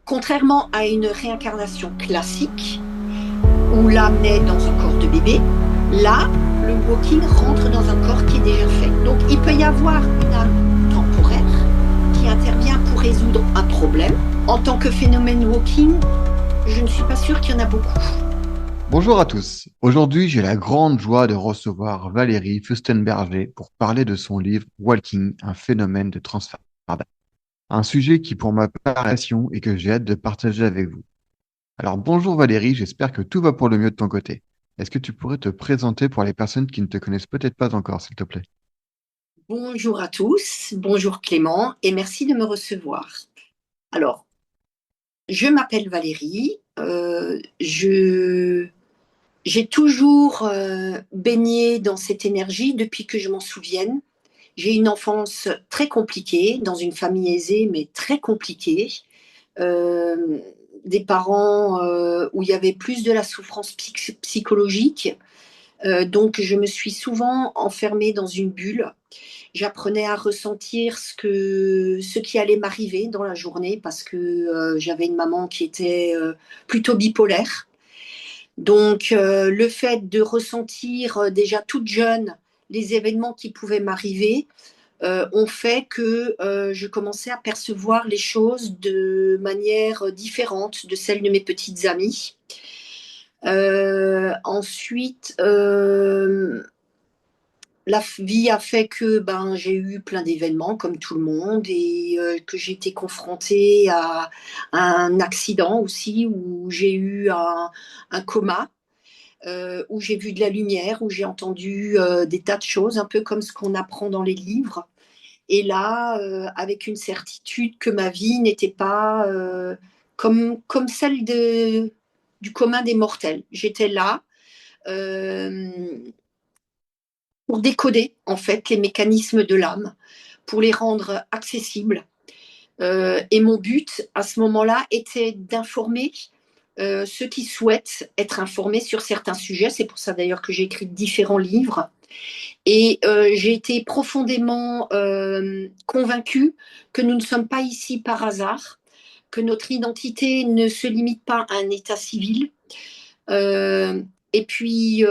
Contrairement à une réincarnation classique, où l'âme naît dans un corps de bébé, là, le walking rentre dans un corps qui est déjà fait. Donc, il peut y avoir une âme temporaire qui intervient pour résoudre un problème. En tant que phénomène walking, je ne suis pas sûre qu'il y en a beaucoup. Bonjour à tous. Aujourd'hui, j'ai la grande joie de recevoir Valérie Fustenberger pour parler de son livre Walking, un phénomène de transfert d'âme. Un sujet qui, pour ma part, est passion et que j'ai hâte de partager avec vous. Alors, bonjour Valérie, j'espère que tout va pour le mieux de ton côté. Est-ce que tu pourrais te présenter pour les personnes qui ne te connaissent peut-être pas encore, s'il te plaît? Bonjour à tous, bonjour Clément, et merci de me recevoir. Alors, je m'appelle Valérie, j'ai toujours baigné dans cette énergie depuis que je m'en souvienne. J'ai une enfance très compliquée, dans une famille aisée, mais très compliquée. Euh, des parents où il y avait plus de la souffrance psychologique. Donc, je me suis souvent enfermée dans une bulle. J'apprenais à ressentir ce qui allait m'arriver dans la journée parce que j'avais une maman qui était plutôt bipolaire. Donc, le fait de ressentir déjà toute jeune les événements qui pouvaient m'arriver ont fait que je commençais à percevoir les choses de manière différente de celle de mes petites amies. Ensuite, la vie a fait que j'ai eu plein d'événements comme tout le monde et que j'ai été confrontée à un accident aussi où j'ai eu un coma où j'ai vu de la lumière, où j'ai entendu des tas de choses, un peu comme ce qu'on apprend dans les livres. Et là, avec une certitude que ma vie n'était pas comme celle du commun des mortels. J'étais là euh, pour décoder, en fait, les mécanismes de l'âme, pour les rendre accessibles. Et mon but, à ce moment-là, était d'informer ceux qui souhaitent être informés sur certains sujets. C'est pour ça d'ailleurs que j'ai écrit différents livres. Et j'ai été profondément convaincue que nous ne sommes pas ici par hasard, que notre identité ne se limite pas à un état civil. Et puis,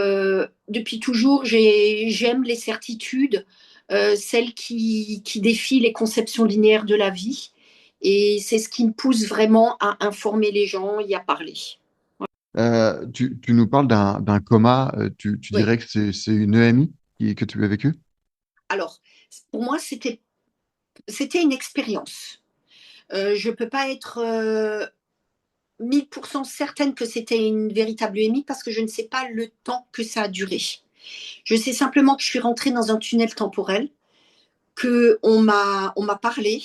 depuis toujours, j'aime les certitudes, celles qui défient les conceptions linéaires de la vie. Et c'est ce qui me pousse vraiment à informer les gens et à parler. Tu nous parles d'un coma, tu Oui. dirais que c'est une EMI que tu as vécu? Alors, pour moi, c'était une expérience. Je ne peux pas être 1000% certaine que c'était une véritable EMI parce que je ne sais pas le temps que ça a duré. Je sais simplement que je suis rentrée dans un tunnel temporel, qu'on m'a parlé,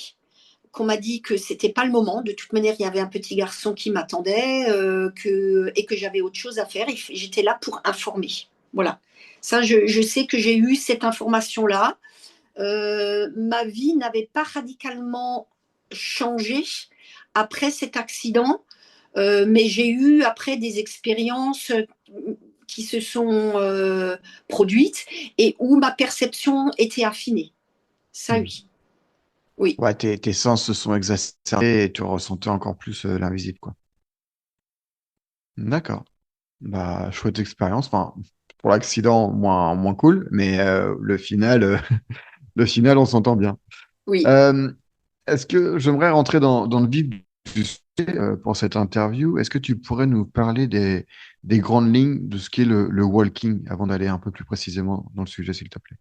qu'on m'a dit que c'était pas le moment. De toute manière, il y avait un petit garçon qui m'attendait et que j'avais autre chose à faire. Et j'étais là pour informer. Voilà. Ça, je sais que j'ai eu cette information-là. Ma vie n'avait pas radicalement changé après cet accident, mais j'ai eu après des expériences qui se sont produites et où ma perception était affinée. Ça, Hmm. oui. Oui. Ouais, tes sens se sont exacerbés et tu ressentais encore plus l'invisible, quoi. D'accord. Bah, chouette expérience. Enfin, pour l'accident, moins cool, mais le final, on s'entend bien. Oui. Euh, Est-ce que j'aimerais rentrer dans le vif du sujet pour cette interview? Est-ce que tu pourrais nous parler des grandes lignes de ce qu'est le walking avant d'aller un peu plus précisément dans le sujet, s'il te plaît?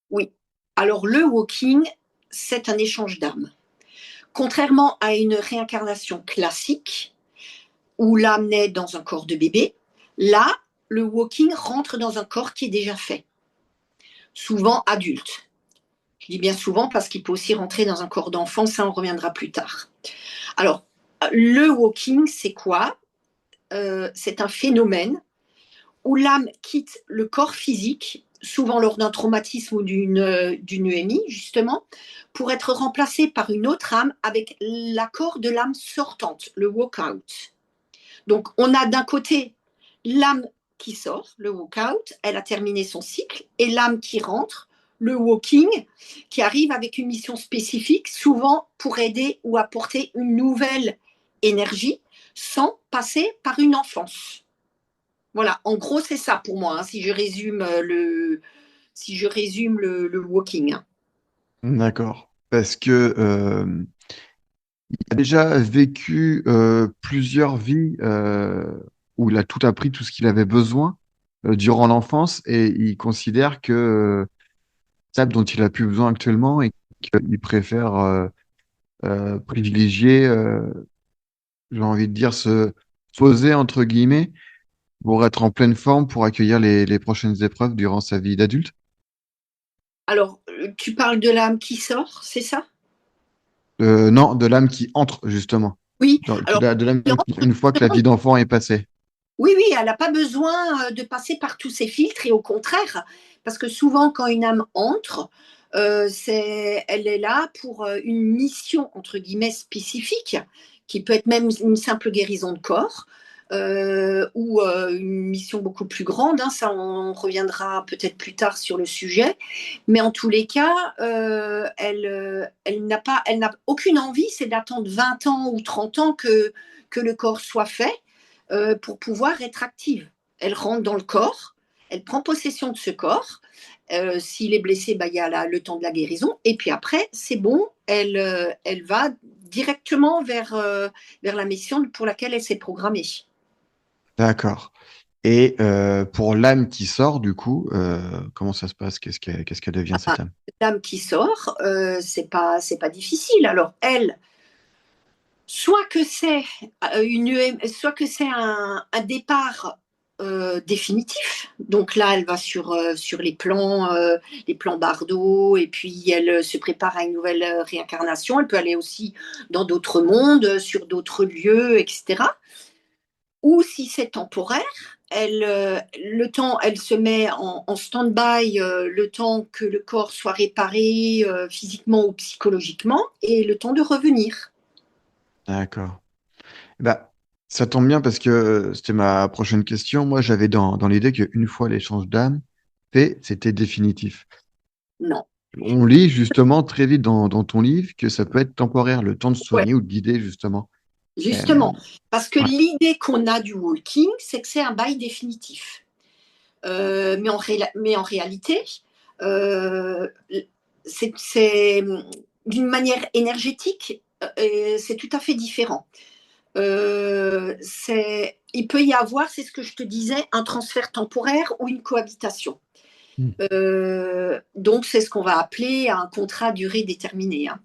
Oui. Alors, le walking, c'est un échange d'âmes. Contrairement à une réincarnation classique, où l'âme naît dans un corps de bébé, là, le walking rentre dans un corps qui est déjà fait, souvent adulte. Je dis bien souvent parce qu'il peut aussi rentrer dans un corps d'enfant, ça on reviendra plus tard. Alors, le walking, c'est quoi C'est un phénomène où l'âme quitte le corps physique, souvent lors d'un traumatisme ou d'une EMI, justement, pour être remplacée par une autre âme avec l'accord de l'âme sortante, le walk-out. Donc, on a d'un côté l'âme qui sort, le walk-out, elle a terminé son cycle, et l'âme qui rentre, le walking, qui arrive avec une mission spécifique, souvent pour aider ou apporter une nouvelle énergie sans passer par une enfance. Voilà, en gros, c'est ça pour moi, hein, si je résume le walking, hein. D'accord. Parce que il a déjà vécu plusieurs vies où il a tout appris, tout ce qu'il avait besoin durant l'enfance, et il considère que ça dont il a plus besoin actuellement et qu'il préfère privilégier, j'ai envie de dire, se poser entre guillemets pour être en pleine forme pour accueillir les prochaines épreuves durant sa vie d'adulte. Alors, tu parles de l'âme qui sort, c'est ça? Non, de l'âme qui entre justement. Oui, De alors, de l'âme une fois que la vie d'enfant est passée. oui, oui, elle n'a pas besoin de passer par tous ces filtres et au contraire, parce que souvent quand une âme entre, elle est là pour une mission entre guillemets spécifique, qui peut être même une simple guérison de corps ou une mission beaucoup plus grande, hein, ça on reviendra peut-être plus tard sur le sujet, mais en tous les cas, elle n'a aucune envie, c'est d'attendre 20 ans ou 30 ans que le corps soit fait pour pouvoir être active. Elle rentre dans le corps, elle prend possession de ce corps. S'il est blessé, bah, il y a le temps de la guérison. Et puis après, c'est bon, elle va directement vers la mission pour laquelle elle s'est programmée. D'accord. Et pour l'âme qui sort, du coup, comment ça se passe? Qu'est-ce qu'elle devient Ah, cette âme? l'âme qui sort, c'est pas difficile. Alors elle, soit que c'est soit que c'est un départ définitif. Donc là, elle va sur les plans Bardot, et puis elle se prépare à une nouvelle réincarnation. Elle peut aller aussi dans d'autres mondes, sur d'autres lieux, etc. Ou si c'est temporaire, elle se met en stand-by le temps que le corps soit réparé physiquement ou psychologiquement, et le temps de revenir. D'accord. Bah, ça tombe bien parce que c'était ma prochaine question. Moi, j'avais dans l'idée qu'une fois l'échange d'âme fait, c'était définitif. Non. On lit justement très vite dans ton livre que ça peut être temporaire, le temps de Ouais. soigner ou de guider justement. Euh, Justement, parce que ouais, l'idée qu'on a du walking, c'est que c'est un bail définitif. Mais en réalité, euh, c'est d'une manière énergétique, c'est tout à fait différent. Il peut y avoir, c'est ce que je te disais, un transfert temporaire ou une cohabitation. hmm, Donc, c'est ce qu'on va appeler un contrat à durée déterminée, hein.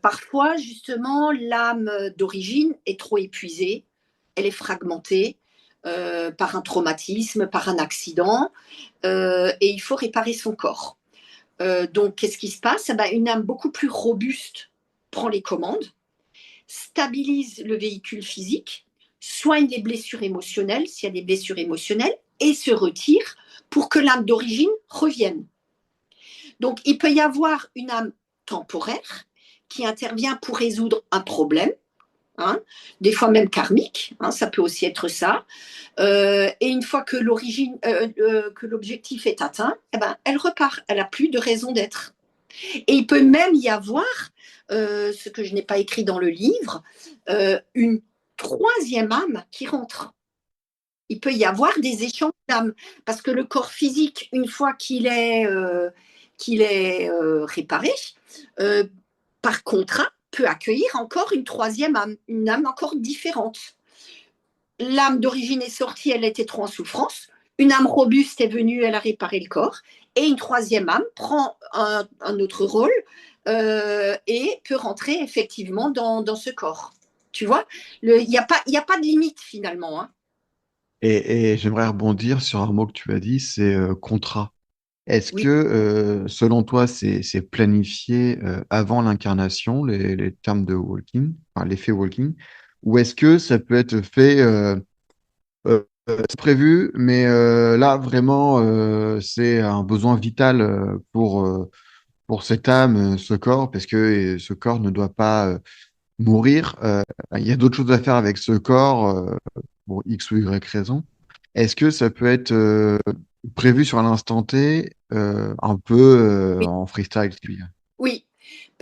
Parfois, justement, l'âme d'origine est trop épuisée, elle est fragmentée par un traumatisme, par un accident, et il faut réparer son corps. Donc, qu'est-ce qui se passe? Eh ben, une âme beaucoup plus robuste prend les commandes, stabilise le véhicule physique, soigne les blessures émotionnelles, s'il y a des blessures émotionnelles, et se retire pour que l'âme d'origine revienne. Donc, il peut y avoir une âme temporaire qui intervient pour résoudre un problème, hein, des fois même karmique, hein, ça peut aussi être ça. Et une fois que que l'objectif est atteint, eh ben, elle repart, elle n'a plus de raison d'être. Et il peut même y avoir, ce que je n'ai pas écrit dans le livre, une troisième âme qui rentre. Il peut y avoir des échanges d'âmes, parce que le corps physique, une fois qu'il est réparé, euh, par contrat, peut accueillir encore une troisième âme, une âme encore différente. L'âme d'origine est sortie, elle était trop en souffrance. Une âme robuste est venue, elle a réparé le corps. Et une troisième âme prend un autre rôle et peut rentrer effectivement dans ce corps. Tu vois, il n'y a pas de limite finalement, hein. et j'aimerais rebondir sur un mot que tu as dit, c'est contrat. Est-ce que, Oui, selon toi, c'est planifié avant l'incarnation, les termes de walking, enfin l'effet walking, ou est-ce que ça peut être fait, c'est prévu, mais là, vraiment, c'est un besoin vital pour cette âme, ce corps, parce que ce corps ne doit pas mourir. Il y a d'autres choses à faire avec ce corps, pour X ou Y raison. Est-ce que ça peut être prévu sur l'instant T, un peu oui, en freestyle, si tu veux dire. oui.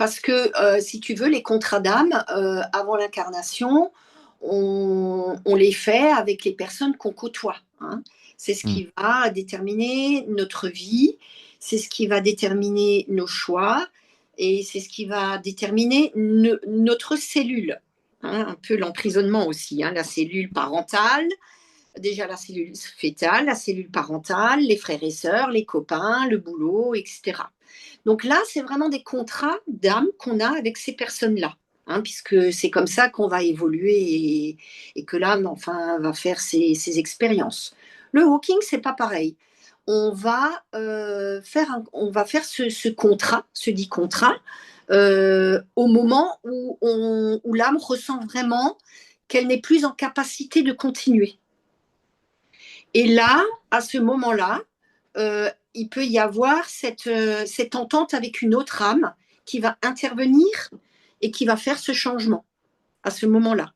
parce que si tu veux, les contrats d'âme, avant l'incarnation, on les fait avec les personnes qu'on côtoie, hein. C'est ce Hmm. qui va déterminer notre vie, c'est ce qui va déterminer nos choix et c'est ce qui va déterminer notre cellule, hein, un peu l'emprisonnement aussi, hein, la cellule parentale, déjà la cellule fœtale, la cellule parentale, les frères et sœurs, les copains, le boulot, etc. Donc là, c'est vraiment des contrats d'âme qu'on a avec ces personnes-là, hein, puisque c'est comme ça qu'on va évoluer et que l'âme, enfin, va faire ses expériences. Le walking, c'est pas pareil. On va faire ce contrat, ce dit contrat, au moment où l'âme ressent vraiment qu'elle n'est plus en capacité de continuer. Et là, à ce moment-là, il peut y avoir cette entente avec une autre âme qui va intervenir et qui va faire ce changement à ce moment-là.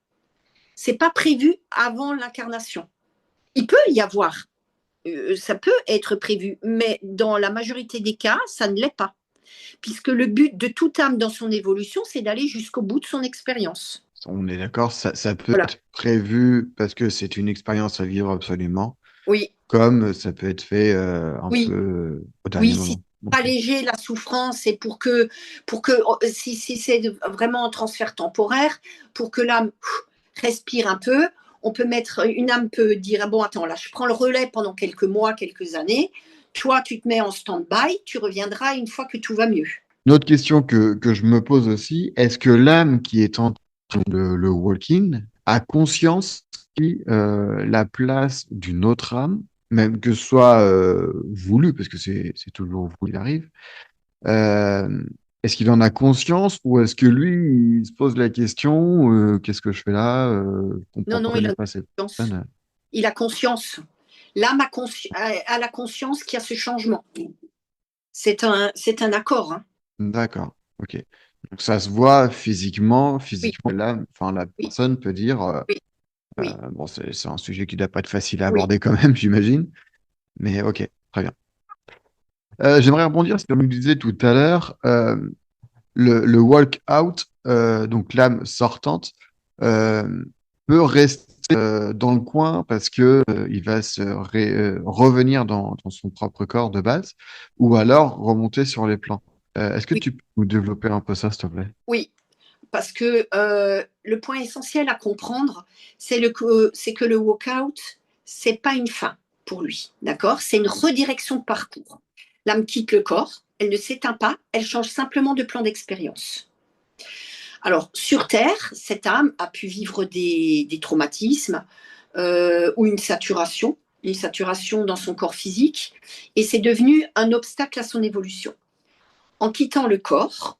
C'est pas prévu avant l'incarnation. Il peut y avoir, ça peut être prévu, mais dans la majorité des cas, ça ne l'est pas, puisque le but de toute âme dans son évolution, c'est d'aller jusqu'au bout de son expérience. On est d'accord, ça peut Voilà. être prévu parce que c'est une expérience à vivre absolument, Oui, comme ça peut être fait un peu oui, au dernier oui, si moment. c'est Ok. alléger la souffrance et pour que si c'est vraiment un transfert temporaire, pour que l'âme respire un peu, on peut mettre, une âme peut dire, ah bon, attends, là, je prends le relais pendant quelques mois, quelques années, toi, tu te mets en stand-by, tu reviendras une fois que tout va mieux. Une autre question que je me pose aussi, est-ce que l'âme qui est en train de le walking a conscience la place d'une autre âme, même que ce soit voulu, parce que c'est toujours voulu, il arrive, euh, est-ce qu'il en a conscience ou est-ce que lui, il se pose la question, qu'est-ce que je fais là? Je Non, comprends pas, non, je il connais a pas cette conscience. personne. Il a conscience. L'âme a la conscience qu'il y a ce changement. C'est un accord, hein. D'accord, ok. Donc ça se voit physiquement, Oui, là, enfin la oui, personne peut dire, oui, oui, bon, c'est un sujet qui doit pas être facile à oui. aborder quand même, j'imagine, mais ok, très bien. J'aimerais rebondir sur ce que vous disiez tout à l'heure, le walk out, donc l'âme sortante, euh, peut rester dans le coin parce que il va revenir dans son propre corps de base, ou alors remonter sur les plans. Est-ce que Oui. tu peux nous développer un peu ça, s'il te plaît? Oui, parce que le point essentiel à comprendre, c'est que le walk-out, c'est pas une fin pour lui, d'accord? C'est une redirection de parcours. L'âme quitte le corps, elle ne s'éteint pas, elle change simplement de plan d'expérience. Alors, sur Terre, cette âme a pu vivre des traumatismes ou une saturation dans son corps physique, et c'est devenu un obstacle à son évolution. En quittant le corps,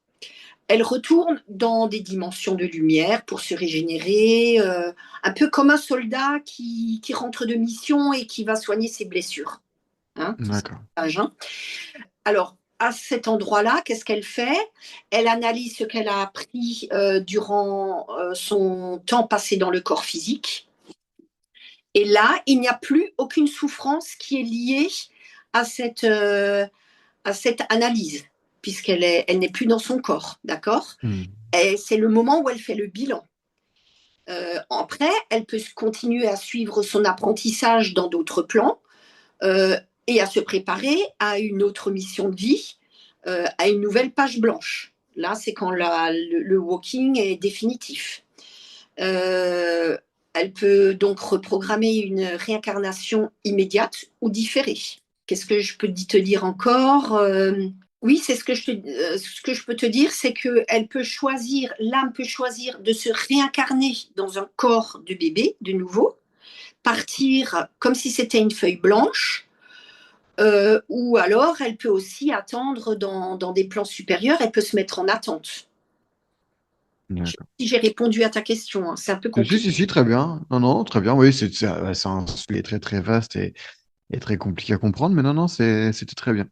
elle retourne dans des dimensions de lumière pour se régénérer, un peu comme un soldat qui rentre de mission et qui va soigner ses blessures, hein, D'accord. hein. Alors, à cet endroit-là, qu'est-ce qu'elle fait? Elle analyse ce qu'elle a appris durant son temps passé dans le corps physique. Et là, il n'y a plus aucune souffrance qui est liée à à cette analyse, elle n'est plus dans son corps, d'accord? Hmm. Et c'est le moment où elle fait le bilan. Après, elle peut continuer à suivre son apprentissage dans d'autres plans euh, et à se préparer à une autre mission de vie, à une nouvelle page blanche. Là, c'est quand le walking est définitif. Euh, Elle peut donc reprogrammer une réincarnation immédiate ou différée. Qu'est-ce que je peux te dire encore? Oui, c'est ce que je peux te dire, c'est que l'âme peut choisir de se réincarner dans un corps de bébé de nouveau, partir comme si c'était une feuille blanche, ou alors elle peut aussi attendre dans des plans supérieurs, elle peut se mettre en attente. Je sais pas D'accord. si j'ai répondu à ta question, hein, c'est un peu Si, compliqué. si, si, très bien. Non, non, très bien. Oui, c'est un sujet très, très vaste et très compliqué à comprendre, mais non, non, c'était très bien.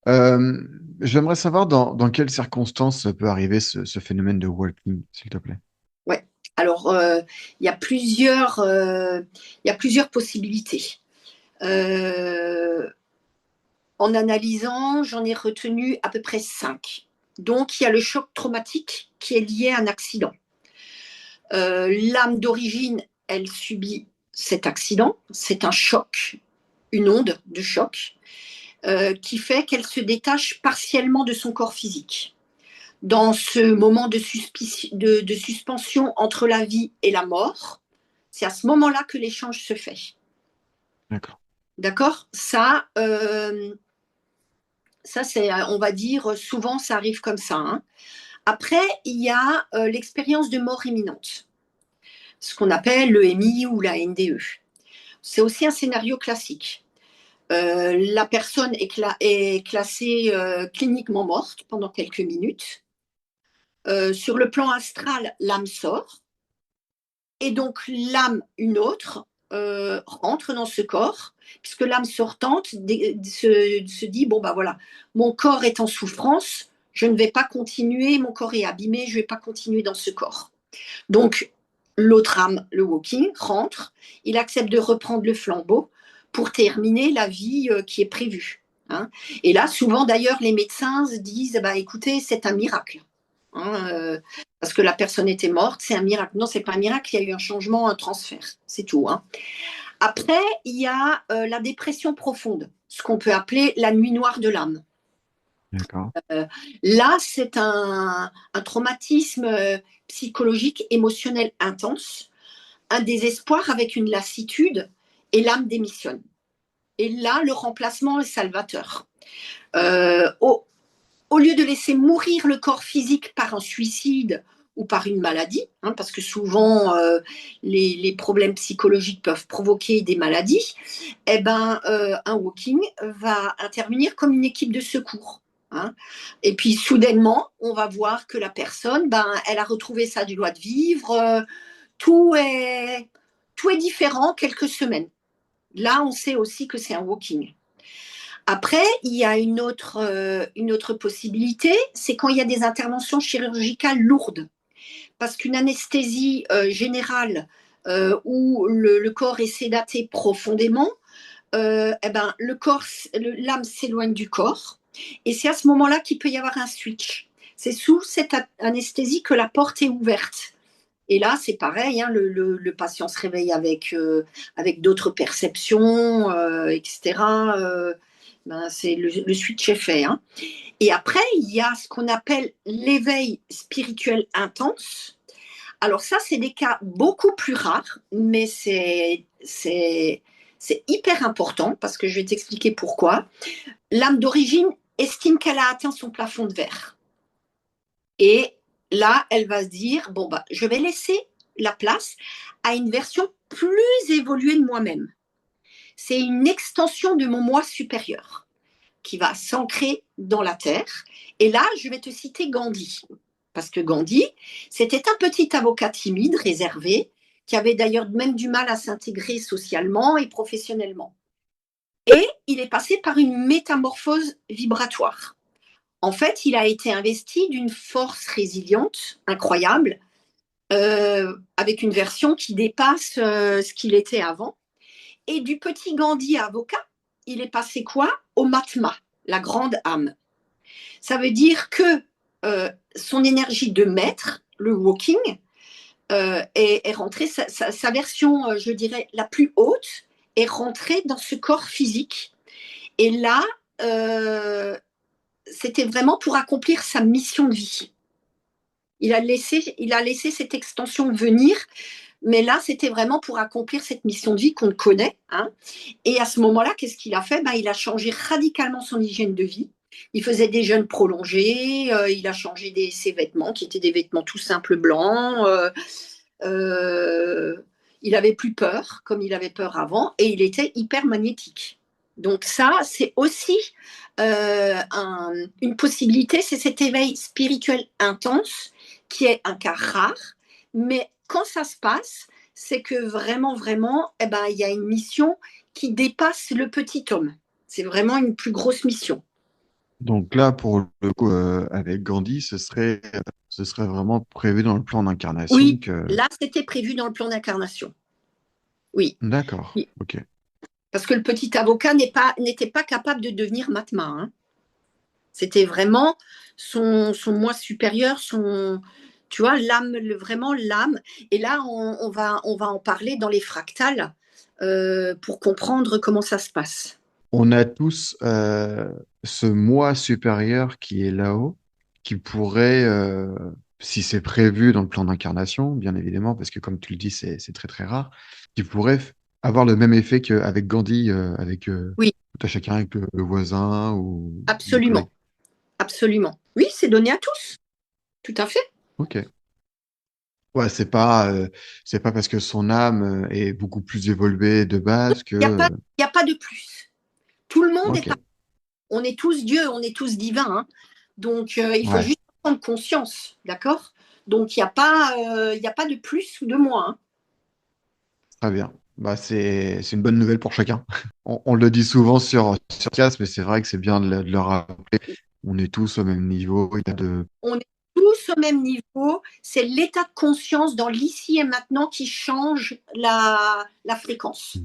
Euh, J'aimerais savoir dans quelles circonstances peut arriver ce phénomène de walking, s'il te plaît. Ouais. Alors, il y a il y a plusieurs possibilités. Euh, En analysant, j'en ai retenu à peu près cinq. Donc, il y a le choc traumatique qui est lié à un accident. L'âme d'origine, elle subit cet accident. C'est un choc, une onde de choc, qui fait qu'elle se détache partiellement de son corps physique. Dans ce moment de suspension entre la vie et la mort, c'est à ce moment-là que l'échange se fait. D'accord. D'accord. Ça, c'est, on va dire, souvent, ça arrive comme ça. Hein. Après, il y a l'expérience de mort imminente, ce qu'on appelle l'EMI ou la NDE. C'est aussi un scénario classique. La personne est classée cliniquement morte pendant quelques minutes. Sur le plan astral, l'âme sort. Et donc, l'âme, une autre, rentre dans ce corps, puisque l'âme sortante se dit, bon, bah voilà, mon corps est en souffrance, je ne vais pas continuer, mon corps est abîmé, je ne vais pas continuer dans ce corps. Donc, l'autre âme, le walking, rentre, il accepte de reprendre le flambeau pour terminer la vie qui est prévue. Hein. Et là, souvent d'ailleurs, les médecins se disent, bah, écoutez, c'est un miracle. Hein, parce que la personne était morte, c'est un miracle. Non, c'est pas un miracle, il y a eu un changement, un transfert, c'est tout. Hein. Après, il y a la dépression profonde, ce qu'on peut appeler la nuit noire de l'âme. D'accord. Là, c'est un traumatisme psychologique, émotionnel intense, un désespoir avec une lassitude, et l'âme démissionne. Et là, le remplacement est salvateur. Euh, au, au lieu de laisser mourir le corps physique par un suicide ou par une maladie, hein, parce que souvent les problèmes psychologiques peuvent provoquer des maladies, eh ben, un walking va intervenir comme une équipe de secours. Hein. Et puis soudainement, on va voir que la personne, ben, elle a retrouvé sa joie de vivre, tout est, tout est différent quelques semaines. Là, on sait aussi que c'est un walking. Après, il y a une autre possibilité, c'est quand il y a des interventions chirurgicales lourdes. Parce qu'une anesthésie générale où le corps est sédaté profondément, eh ben, l'âme s'éloigne du corps. Et c'est à ce moment-là qu'il peut y avoir un switch. C'est sous cette anesthésie que la porte est ouverte. Et là, c'est pareil, hein, le patient se réveille avec d'autres perceptions, etc. Ben, le switch est fait. Hein. Et après, il y a ce qu'on appelle l'éveil spirituel intense. Alors ça, c'est des cas beaucoup plus rares, mais c'est hyper important parce que je vais t'expliquer pourquoi. L'âme d'origine estime qu'elle a atteint son plafond de verre. Et là, elle va se dire, bon, bah, je vais laisser la place à une version plus évoluée de moi-même. C'est une extension de mon moi supérieur qui va s'ancrer dans la terre. Et là, je vais te citer Gandhi. Parce que Gandhi, c'était un petit avocat timide, réservé, qui avait d'ailleurs même du mal à s'intégrer socialement et professionnellement. Et il est passé par une métamorphose vibratoire. En fait, il a été investi d'une force résiliente, incroyable, avec une version qui dépasse ce qu'il était avant. Et du petit Gandhi avocat, il est passé quoi? Au Mahatma, la grande âme. Ça veut dire que son énergie de maître, le walking, est rentrée, sa version, je dirais, la plus haute, est rentrée dans ce corps physique. Et là, c'était vraiment pour accomplir sa mission de vie. Il a laissé cette extension venir, mais là, c'était vraiment pour accomplir cette mission de vie qu'on connaît. Hein. Et à ce moment-là, qu'est-ce qu'il a fait? Ben, il a changé radicalement son hygiène de vie. Il faisait des jeûnes prolongés, il a changé ses vêtements, qui étaient des vêtements tout simples blancs. Il avait plus peur, comme il avait peur avant, et il était hyper magnétique. Donc ça, c'est aussi une possibilité, c'est cet éveil spirituel intense qui est un cas rare, mais quand ça se passe, c'est que vraiment, vraiment, eh ben, il y a une mission qui dépasse le petit homme. C'est vraiment une plus grosse mission. Donc là, pour le coup, avec Gandhi, ce serait vraiment prévu dans le plan d'incarnation Oui, que... là, c'était prévu dans le plan d'incarnation. Oui. D'accord, Oui. ok. Parce que le petit avocat n'était pas capable de devenir Mahatma. Hein. C'était vraiment son moi supérieur, tu vois, l'âme, vraiment l'âme. Et là, on va en parler dans les fractales pour comprendre comment ça se passe. On a tous ce moi supérieur qui est là-haut, qui pourrait, si c'est prévu dans le plan d'incarnation, bien évidemment, parce que comme tu le dis, c'est très très rare, qui pourrait avoir le même effet qu'avec Gandhi, avec Oui, tout à chacun, avec le voisin ou les collègues. absolument, absolument. Oui, c'est donné à tous, tout à fait. Ok. Ouais, c'est pas parce que son âme est beaucoup plus évoluée de base que. Il n'y a pas, y a pas de plus. Tout le monde est Ok. pareil. On est tous Dieu, on est tous divins, hein. Donc, il faut Ouais. juste prendre conscience, d'accord? Donc, il y a pas de plus ou de moins, hein. Très bien. Bah, c'est une bonne nouvelle pour chacun. On le dit souvent sur Cass, mais c'est vrai que c'est bien de le rappeler. On est tous au même niveau. Il y a de... On est tous au même niveau. C'est l'état de conscience dans l'ici et maintenant qui change la fréquence.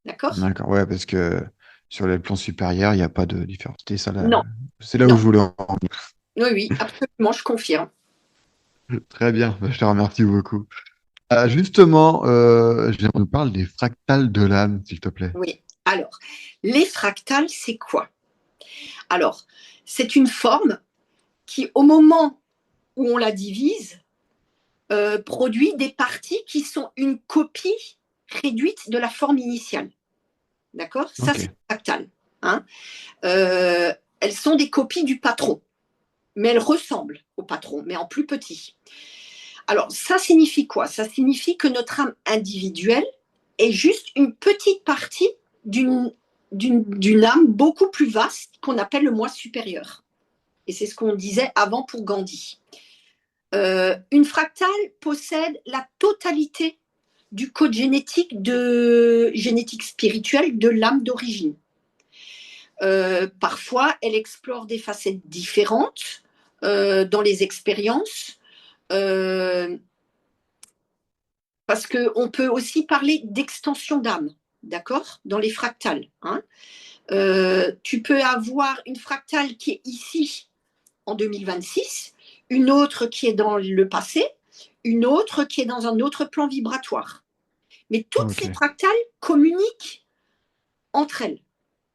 D'accord? D'accord, ouais, parce que sur les plans supérieurs, il n'y a pas de différence. Non, C'est là où non. je voulais en venir. Oui, oui, absolument, je confirme. Très bien, bah, je te remercie beaucoup. Justement, j'aimerais nous parler des fractales de l'âme, s'il te plaît. Oui. Alors, les fractales, c'est quoi? Alors, c'est une forme qui, au moment où on la divise, produit des parties qui sont une copie réduite de la forme initiale. D'accord? Ça, Ok, c'est fractal. Hein. Elles sont des copies du patron, mais elles ressemblent au patron, mais en plus petit. Alors, ça signifie quoi? Ça signifie que notre âme individuelle est juste une petite partie d'une âme beaucoup plus vaste qu'on appelle le moi supérieur. Et c'est ce qu'on disait avant pour Gandhi. Une fractale possède la totalité du code génétique spirituelle de l'âme d'origine. Parfois, elle explore des facettes différentes dans les expériences, euh, parce qu'on peut aussi parler d'extension d'âme, d'accord, dans les fractales. Hein. Tu peux avoir une fractale qui est ici en 2026, une autre qui est dans le passé, une autre qui est dans un autre plan vibratoire. Mais toutes ok, ces fractales communiquent entre elles.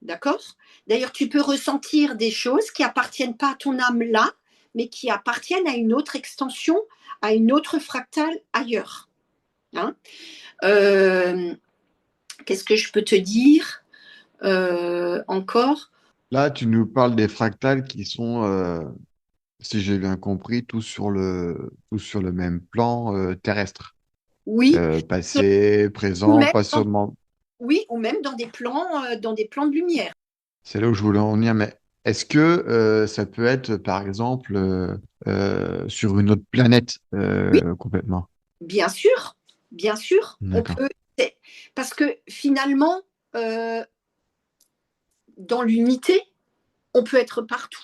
D'accord? D'ailleurs, tu peux ressentir des choses qui appartiennent pas à ton âme là, mais qui appartiennent à une autre extension, à une autre fractale ailleurs. Hein. Euh, Qu'est-ce que je peux te dire encore? là, tu nous parles des fractales qui sont, si j'ai bien compris, tous sur le même plan terrestre. Oui, Passé, ou présent, même pas dans, seulement. oui, ou même dans des plans de lumière. C'est là où je voulais en venir, mais est-ce que ça peut être, par exemple, sur une autre planète Oui, complètement? bien sûr, on D'accord. peut. Parce que finalement, euh, dans l'unité, on peut être partout.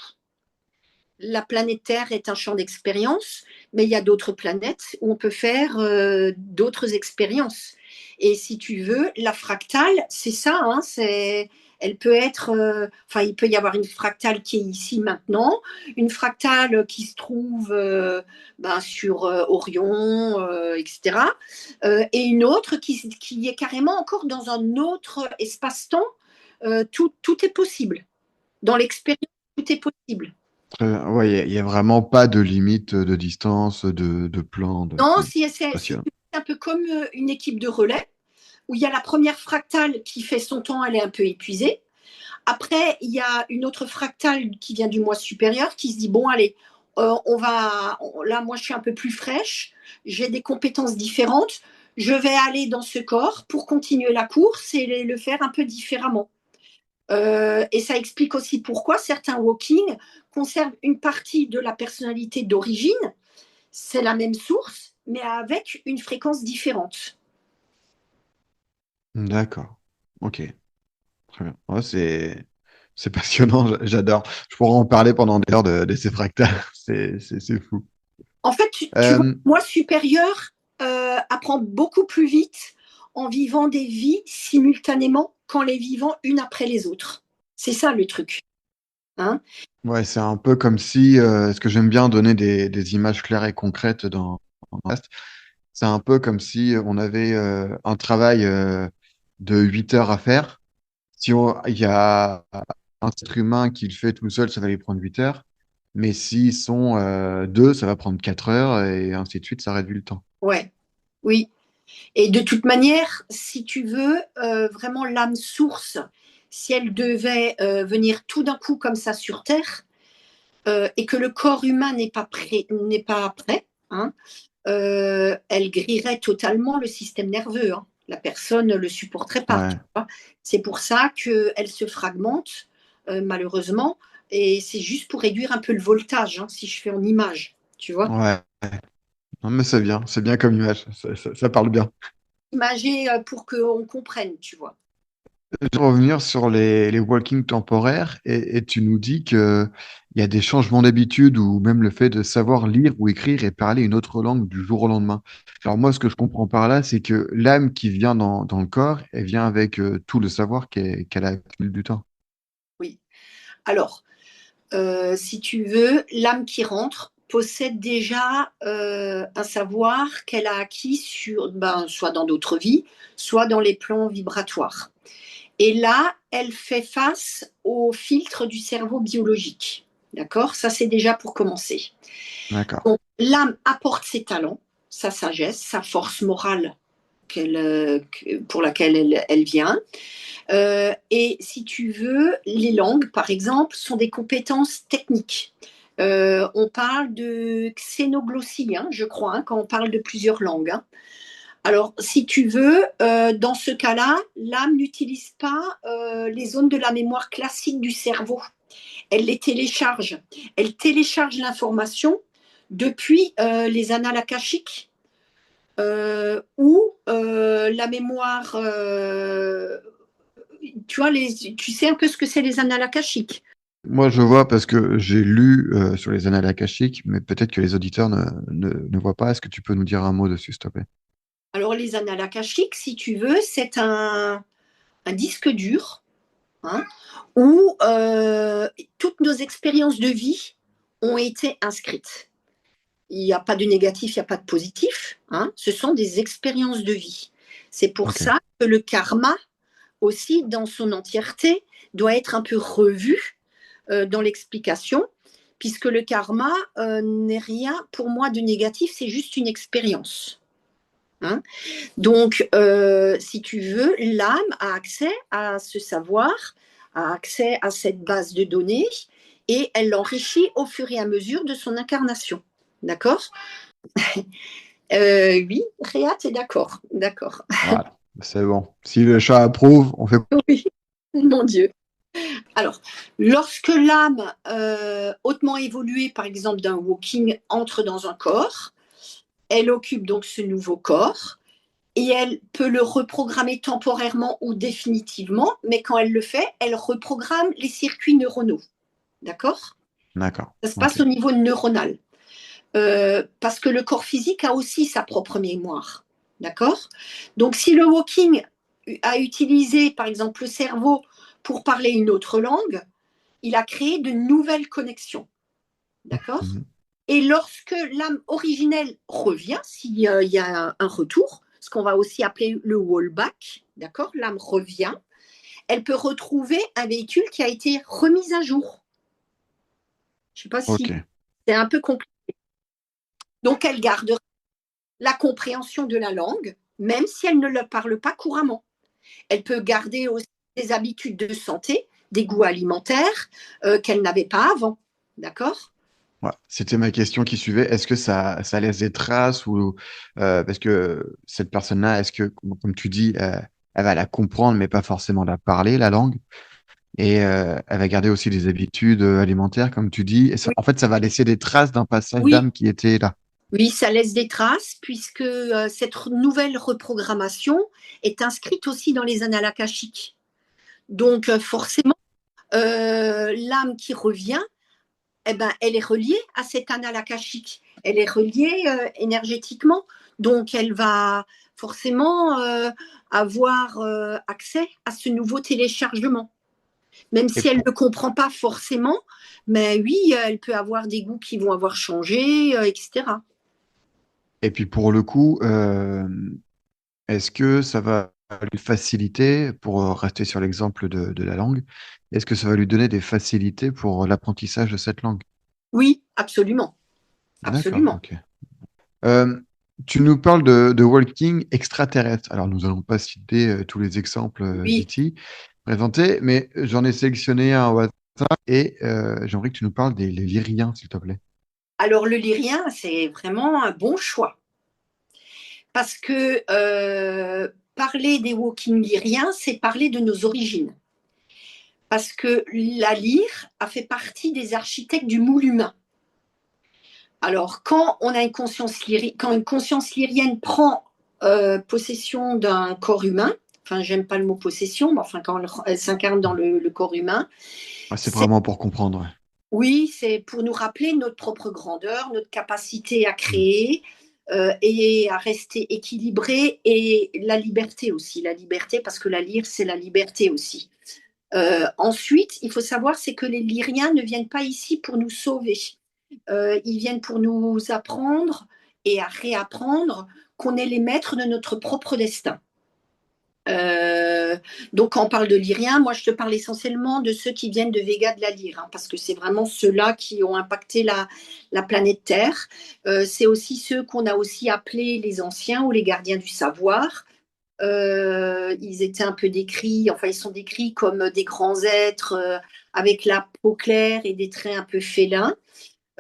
La planète Terre est un champ d'expérience, mais il y a d'autres planètes où on peut faire d'autres expériences. Et si tu veux, la fractale, c'est ça, hein, elle peut être, enfin, il peut y avoir une fractale qui est ici maintenant, une fractale qui se trouve sur Orion, etc., et une autre qui est carrément encore dans un autre espace-temps. Tout est possible. Dans l'expérience, tout est possible. Très bien. Ouais, il y a vraiment pas de limite de distance, de plan. Non, C'est c'est passionnant. un peu comme une équipe de relais, où il y a la première fractale qui fait son temps, elle est un peu épuisée. Après, il y a une autre fractale qui vient du moi supérieur, qui se dit, bon, allez, là, moi, je suis un peu plus fraîche, j'ai des compétences différentes, je vais aller dans ce corps pour continuer la course et le faire un peu différemment. Et ça explique aussi pourquoi certains walking conservent une partie de la personnalité d'origine, c'est la même source, mais avec une fréquence différente. D'accord. Ok. Très bien. Ouais, c'est passionnant. J'adore. Je pourrais en parler pendant des heures de ces fractales. C'est fou. En fait, tu vois, Euh, moi supérieur apprend beaucoup plus vite en vivant des vies simultanément qu'en les vivant une après les autres. C'est ça le truc. Hein. Ouais, c'est un peu comme si, ce que j'aime bien donner des images claires et concrètes dans le reste, c'est un peu comme si on avait un travail de 8 heures à faire. Si il y a un être humain qui le fait tout seul, ça va lui prendre 8 heures. Mais s'ils sont deux, ça va prendre 4 heures et ainsi de suite, ça réduit le temps. Ouais, oui. Et de toute manière, si tu veux, vraiment l'âme source, si elle devait venir tout d'un coup comme ça sur Terre, et que le corps humain n'est pas prêt, hein, elle grillerait totalement le système nerveux, hein. La personne ne le supporterait pas. Tu Ouais, vois. C'est pour ça qu'elle se fragmente, malheureusement, et c'est juste pour réduire un peu le voltage, hein, si je fais en image, tu vois. ouais. Non, mais c'est bien comme image, ça parle bien. Imager pour qu'on comprenne, tu vois. Je vais revenir sur les walking temporaires et tu nous dis que il y a des changements d'habitude ou même le fait de savoir lire ou écrire et parler une autre langue du jour au lendemain. Alors moi, ce que je comprends par là, c'est que l'âme qui vient dans le corps, elle vient avec tout le savoir qu'elle a accumulé du temps. Oui. Alors, si tu veux, l'âme qui rentre possède déjà un savoir qu'elle a acquis soit dans d'autres vies, soit dans les plans vibratoires. Et là, elle fait face au filtre du cerveau biologique. D'accord. Ça, c'est déjà pour commencer. D'accord. Donc, l'âme apporte ses talents, sa sagesse, sa force morale pour laquelle elle vient. Et si tu veux, les langues, par exemple, sont des compétences techniques. On parle de xénoglossie, hein, je crois, hein, quand on parle de plusieurs langues, hein. Alors, si tu veux, dans ce cas-là, l'âme n'utilise pas les zones de la mémoire classique du cerveau. Elle les télécharge. Elle télécharge l'information depuis les annales akashiques ou la mémoire. Tu sais un peu ce que c'est les annales akashiques. Moi, je vois parce que j'ai lu sur les annales akashiques, mais peut-être que les auditeurs ne voient pas. Est-ce que tu peux nous dire un mot dessus, s'il te plaît? Alors, les annales akashiques, si tu veux, c'est un disque dur, hein, où toutes nos expériences de vie ont été inscrites. Il n'y a pas de négatif, il n'y a pas de positif, hein. Ce sont des expériences de vie. C'est pour Ok. ça que le karma, aussi dans son entièreté, doit être un peu revu dans l'explication, puisque le karma n'est rien pour moi de négatif, c'est juste une expérience, hein. Donc, si tu veux, l'âme a accès à ce savoir, a accès à cette base de données, et elle l'enrichit au fur et à mesure de son incarnation. D'accord. Oui, Réa, t'es d'accord. D'accord. Voilà, c'est bon. Si le chat approuve, on fait. Oui, mon Dieu. Alors, lorsque l'âme hautement évoluée, par exemple d'un walking, entre dans un corps, elle occupe donc ce nouveau corps et elle peut le reprogrammer temporairement ou définitivement, mais quand elle le fait, elle reprogramme les circuits neuronaux. D'accord. D'accord. Ça se Ok. passe au niveau neuronal. Parce que le corps physique a aussi sa propre mémoire. D'accord. Donc, si le walking a utilisé, par exemple, le cerveau pour parler une autre langue, il a créé de nouvelles connexions. D'accord. Mhm. Et lorsque l'âme originelle revient, s'il y a un retour, ce qu'on va aussi appeler le wallback, d'accord, l'âme revient, elle peut retrouver un véhicule qui a été remis à jour. Je ne sais pas si Ok. c'est un peu compliqué. Donc, elle garde la compréhension de la langue, même si elle ne le parle pas couramment. Elle peut garder aussi des habitudes de santé, des goûts alimentaires qu'elle n'avait pas avant. D'accord. Ouais, c'était ma question qui suivait. Est-ce que ça laisse des traces ou parce que cette personne-là, est-ce que, comme tu dis, elle va la comprendre mais pas forcément la parler, la langue, et elle va garder aussi des habitudes alimentaires, comme tu dis. Et Oui, en fait, ça va laisser des traces d'un passage oui, d'âme qui était là. oui, ça laisse des traces puisque cette nouvelle reprogrammation est inscrite aussi dans les annales akashiques. Donc forcément, l'âme qui revient, eh ben, elle est reliée à cette annale akashique. Elle est reliée énergétiquement. Donc elle va forcément avoir accès à ce nouveau téléchargement. même Et si elle ne pour, le comprend pas forcément, mais oui, elle peut avoir des goûts qui vont avoir changé, etc. et puis pour le coup, est-ce que ça va lui faciliter, pour rester sur l'exemple de la langue, est-ce que ça va lui donner des facilités pour l'apprentissage de cette langue? Oui, absolument, D'accord, absolument. ok. Euh, Tu nous parles de walking extraterrestre. Alors, nous n'allons pas citer tous les exemples Oui. d'IT présentés, mais j'en ai sélectionné un au hasard et j'aimerais que tu nous parles des les lyriens, s'il te plaît. Alors le lyrien, c'est vraiment un bon choix parce que parler des walking lyriens, c'est parler de nos origines. Parce que la lyre a fait partie des architectes du moule humain. Alors, quand on a une conscience lyrienne, quand une conscience lyrienne prend possession d'un corps humain, enfin, j'aime pas le mot possession, mais enfin, quand elle s'incarne dans le corps humain, Ah, c'est c'est, vraiment pour comprendre. Ouais. oui, c'est pour nous rappeler notre propre grandeur, notre capacité à Mm. créer et à rester équilibré et la liberté aussi, la liberté, parce que la lyre, c'est la liberté aussi. Ensuite, il faut savoir, c'est que les lyriens ne viennent pas ici pour nous sauver. Ils viennent pour nous apprendre et à réapprendre qu'on est les maîtres de notre propre destin. Euh, donc, quand on parle de lyriens, moi je te parle essentiellement de ceux qui viennent de Vega de la Lyre, hein, parce que c'est vraiment ceux-là qui ont impacté la planète Terre. C'est aussi ceux qu'on a aussi appelés les anciens ou les gardiens du savoir. Ils étaient un peu décrits, enfin ils sont décrits comme des grands êtres avec la peau claire et des traits un peu félins.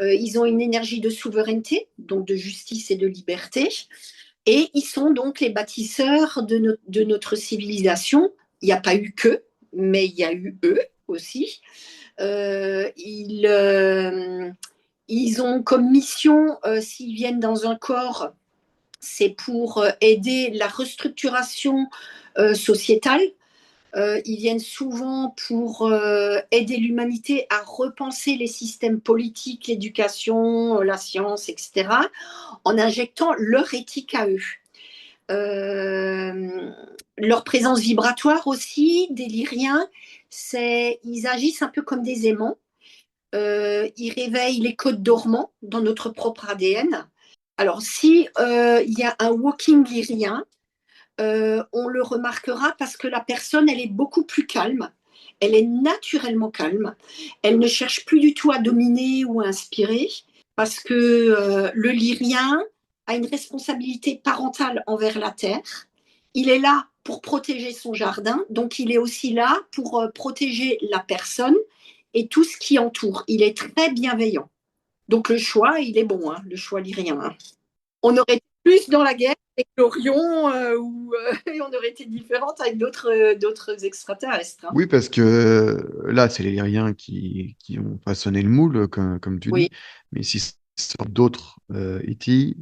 Ils ont une énergie de souveraineté, donc de justice et de liberté. Et ils sont donc les bâtisseurs de notre civilisation. Il n'y a pas eu qu'eux, mais il y a eu eux aussi. Euh, ils, euh, Ils ont comme mission, s'ils viennent dans un corps, c'est pour aider la restructuration sociétale. Ils viennent souvent pour aider l'humanité à repenser les systèmes politiques, l'éducation, la science, etc., en injectant leur éthique à eux. Euh, Leur présence vibratoire aussi, des lyriens, c'est ils agissent un peu comme des aimants. Ils réveillent les codes dormants dans notre propre ADN. Alors, si il y a un walking lyrien, on le remarquera parce que la personne, elle est beaucoup plus calme. Elle est naturellement calme. Elle ne cherche plus du tout à dominer ou à inspirer parce que le lyrien a une responsabilité parentale envers la terre. Il est là pour protéger son jardin, donc il est aussi là pour protéger la personne et tout ce qui entoure. Il est très bienveillant. Donc le choix, il est bon, hein, le choix lyrien, hein. On aurait été plus dans la guerre avec l'Orion et on aurait été différente avec d'autres extraterrestres, hein. Oui, parce que là, c'est les lyriens qui ont façonné le moule, comme tu dis, Oui, mais si ce sont d'autres E.T.,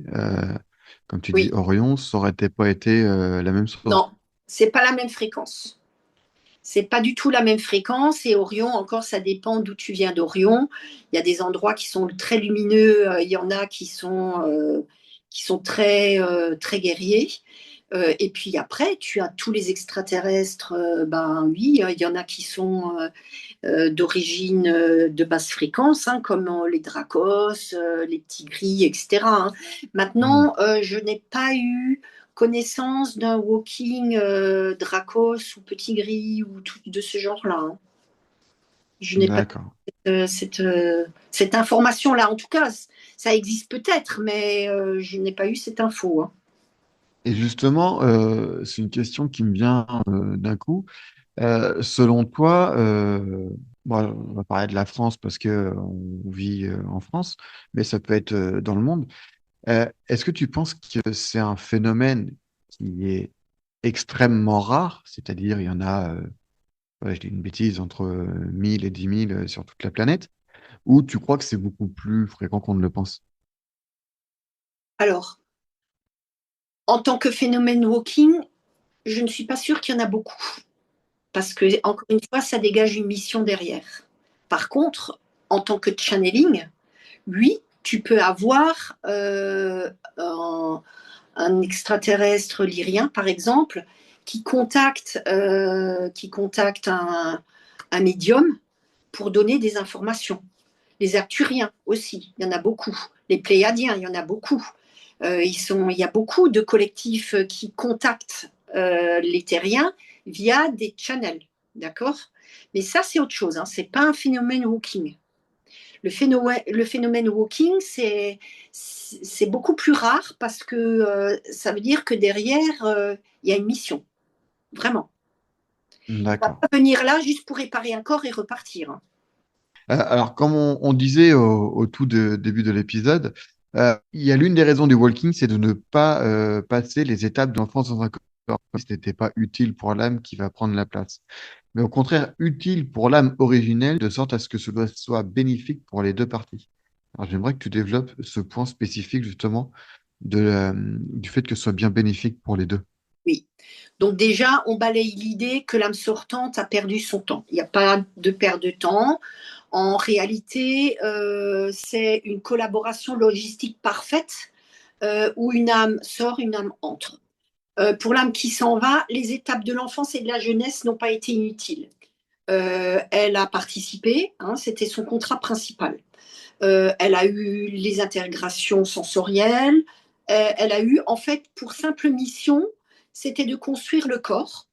comme tu dis, oui. Orion, ça aurait peut-être pas été la même chose. Non, c'est pas la même fréquence. C'est pas du tout la même fréquence. Et Orion, encore, ça dépend d'où tu viens d'Orion. Il y a des endroits qui sont très lumineux, il y en a qui sont très guerriers. Et puis après, tu as tous les extraterrestres. Ben oui, il y en a qui sont d'origine de basse fréquence, hein, comme les Dracos, les petits gris, etc., hein. Hmm. Maintenant, je n'ai pas eu connaissance d'un walking Dracos ou petit gris ou tout de ce genre-là, hein. Je n'ai pas D'accord. cette information-là. En tout cas, ça existe peut-être, mais je n'ai pas eu cette info, hein. Et justement, c'est une question qui me vient d'un coup. Selon toi, bon, on va parler de la France parce que on vit en France, mais ça peut être dans le monde. Est-ce que tu penses que c'est un phénomène qui est extrêmement rare, c'est-à-dire il y en a, ouais, je dis une bêtise, entre 1000 et 10 000 sur toute la planète, ou tu crois que c'est beaucoup plus fréquent qu'on ne le pense? Alors, en tant que phénomène walking, je ne suis pas sûre qu'il y en a beaucoup. Parce que, encore une fois, ça dégage une mission derrière. Par contre, en tant que channeling, oui, tu peux avoir un extraterrestre lyrien, par exemple, qui contacte un médium pour donner des informations. Les Arthuriens aussi, il y en a beaucoup. Les Pléiadiens, il y en a beaucoup. Il y a beaucoup de collectifs qui contactent les terriens via des channels, d'accord? Mais ça, c'est autre chose, hein. C'est pas un phénomène walking. Le phénomène walking, c'est beaucoup plus rare parce que ça veut dire que derrière, il y a une mission, vraiment. On va D'accord. pas venir là juste pour réparer un corps et repartir, hein. Alors, comme on disait au début de l'épisode, il y a l'une des raisons du walking, c'est de ne pas passer les étapes de l'enfance dans un corps. Comme ce n'était pas utile pour l'âme qui va prendre la place. Mais au contraire, utile pour l'âme originelle, de sorte à ce que cela soit bénéfique pour les deux parties. Alors, j'aimerais que tu développes ce point spécifique, justement, du fait que ce soit bien bénéfique pour les deux. Oui. Donc déjà, on balaye l'idée que l'âme sortante a perdu son temps. Il n'y a pas de perte de temps. En réalité, c'est une collaboration logistique parfaite où une âme sort, une âme entre. Pour l'âme qui s'en va, les étapes de l'enfance et de la jeunesse n'ont pas été inutiles. Elle a participé, hein, c'était son contrat principal. Elle a eu les intégrations sensorielles. Elle a eu, en fait, pour simple mission, c'était de construire le corps,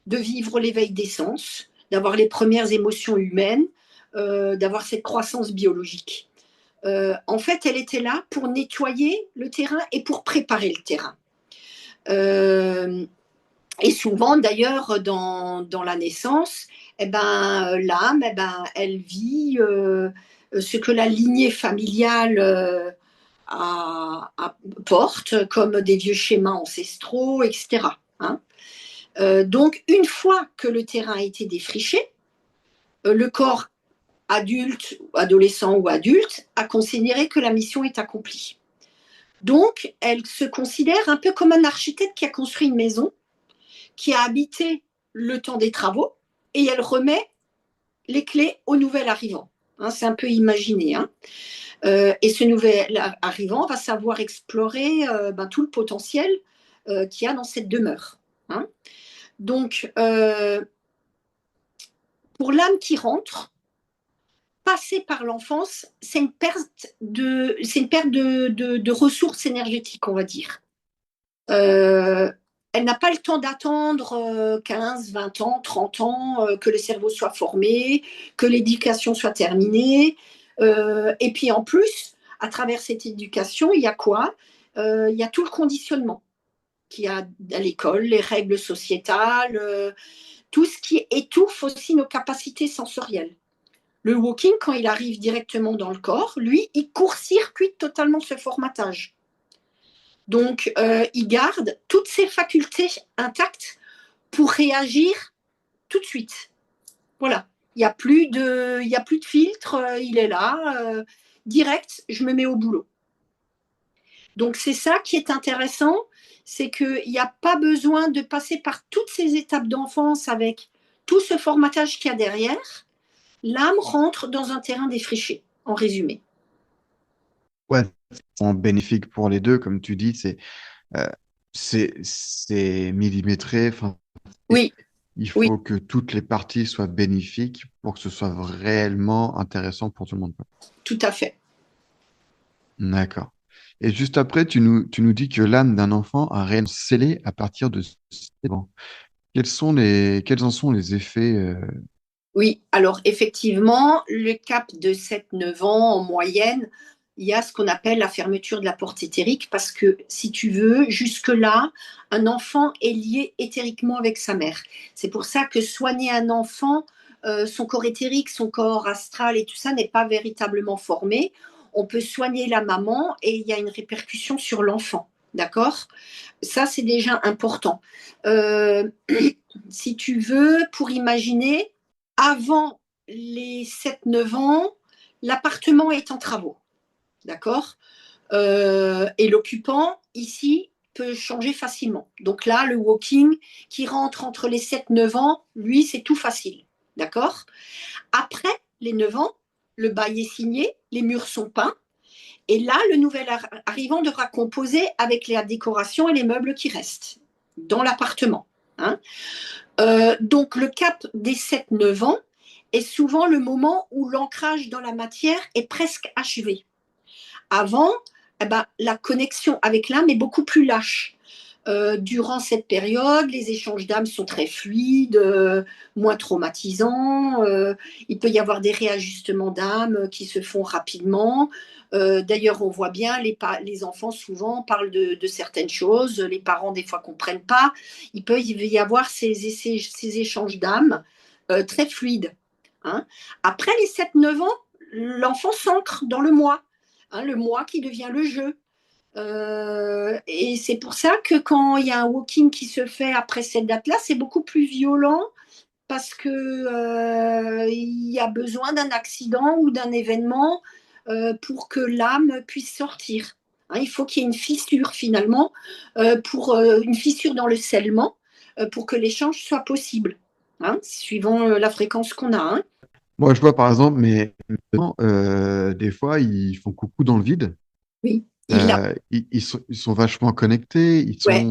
de vivre l'éveil des sens, d'avoir les premières émotions humaines, d'avoir cette croissance biologique. En fait, elle était là pour nettoyer le terrain et pour préparer le terrain. Euh, et souvent, d'ailleurs, dans la naissance, eh ben, l'âme, eh ben, elle vit ce que la lignée familiale porte, comme des vieux schémas ancestraux, etc., hein. Donc, une fois que le terrain a été défriché, le corps adulte, adolescent ou adulte a considéré que la mission est accomplie. Donc, elle se considère un peu comme un architecte qui a construit une maison, qui a habité le temps des travaux, et elle remet les clés au nouvel arrivant, hein. C'est un peu imaginé, hein. Et ce nouvel arrivant va savoir explorer tout le potentiel qu'il y a dans cette demeure, hein. Donc, pour l'âme qui rentre, passer par l'enfance, c'est une perte de ressources énergétiques, on va dire. Euh, Elle n'a pas le temps d'attendre 15, 20 ans, 30 ans que le cerveau soit formé, que l'éducation soit terminée. Et puis en plus, à travers cette éducation, il y a quoi? Il y a tout le conditionnement qu'il y a à l'école, les règles sociétales, tout ce qui étouffe aussi nos capacités sensorielles. Le walking, quand il arrive directement dans le corps, lui, il court-circuite totalement ce formatage. Donc, il garde toutes ses facultés intactes pour réagir tout de suite. Voilà. Il y a plus de filtre, il est là, direct, je me mets au boulot. Donc, c'est ça qui est intéressant, c'est qu'il n'y a pas besoin de passer par toutes ces étapes d'enfance avec tout ce formatage qu'il y a derrière. L'âme rentre dans un terrain défriché, en résumé. Ouais, c'est bénéfique pour les deux, comme tu dis, euh, c'est millimétré. Enfin, Oui, il oui, faut que toutes les parties soient bénéfiques pour que ce soit réellement intéressant pour tout le monde, quoi. tout à fait. D'accord. Et juste après, tu nous dis que l'âme d'un enfant a réellement scellé à partir de 7 ans. Quels en sont les effets Oui, alors effectivement, le cap de 7, 9 ans en moyenne, il y a ce qu'on appelle la fermeture de la porte éthérique parce que, si tu veux, jusque-là, un enfant est lié éthériquement avec sa mère. C'est pour ça que soigner un enfant, son corps éthérique, son corps astral et tout ça n'est pas véritablement formé. On peut soigner la maman et il y a une répercussion sur l'enfant. D'accord? Ça, c'est déjà important. Euh, Si tu veux, pour imaginer, avant les 7, 9 ans, l'appartement est en travaux, d'accord? Et l'occupant, ici, peut changer facilement. Donc là, le walking qui rentre entre les 7, 9 ans, lui, c'est tout facile, d'accord? Après les 9 ans, le bail est signé, les murs sont peints, et là, le nouvel arrivant devra composer avec la décoration et les meubles qui restent dans l'appartement, hein. Donc le cap des 7, 9 ans est souvent le moment où l'ancrage dans la matière est presque achevé. Avant, eh ben, la connexion avec l'âme est beaucoup plus lâche. Durant cette période, les échanges d'âmes sont très fluides, moins traumatisants. Il peut y avoir des réajustements d'âme qui se font rapidement. D'ailleurs, on voit bien, les enfants souvent parlent de certaines choses, les parents des fois ne comprennent pas. Il peut y avoir ces échanges d'âme très fluides. Hein. Après les 7-9 ans, l'enfant s'ancre dans le moi qui devient le jeu. Et c'est pour ça que quand il y a un walking qui se fait après cette date-là, c'est beaucoup plus violent parce que il y a besoin d'un accident ou d'un événement pour que l'âme puisse sortir. Hein, il faut qu'il y ait une fissure finalement, une fissure dans le scellement pour que l'échange soit possible, hein, suivant la fréquence qu'on a. Hein. Moi, je vois par exemple, mais des fois, ils font coucou dans le vide. Oui, il l'a. Ils sont vachement connectés. Ouais,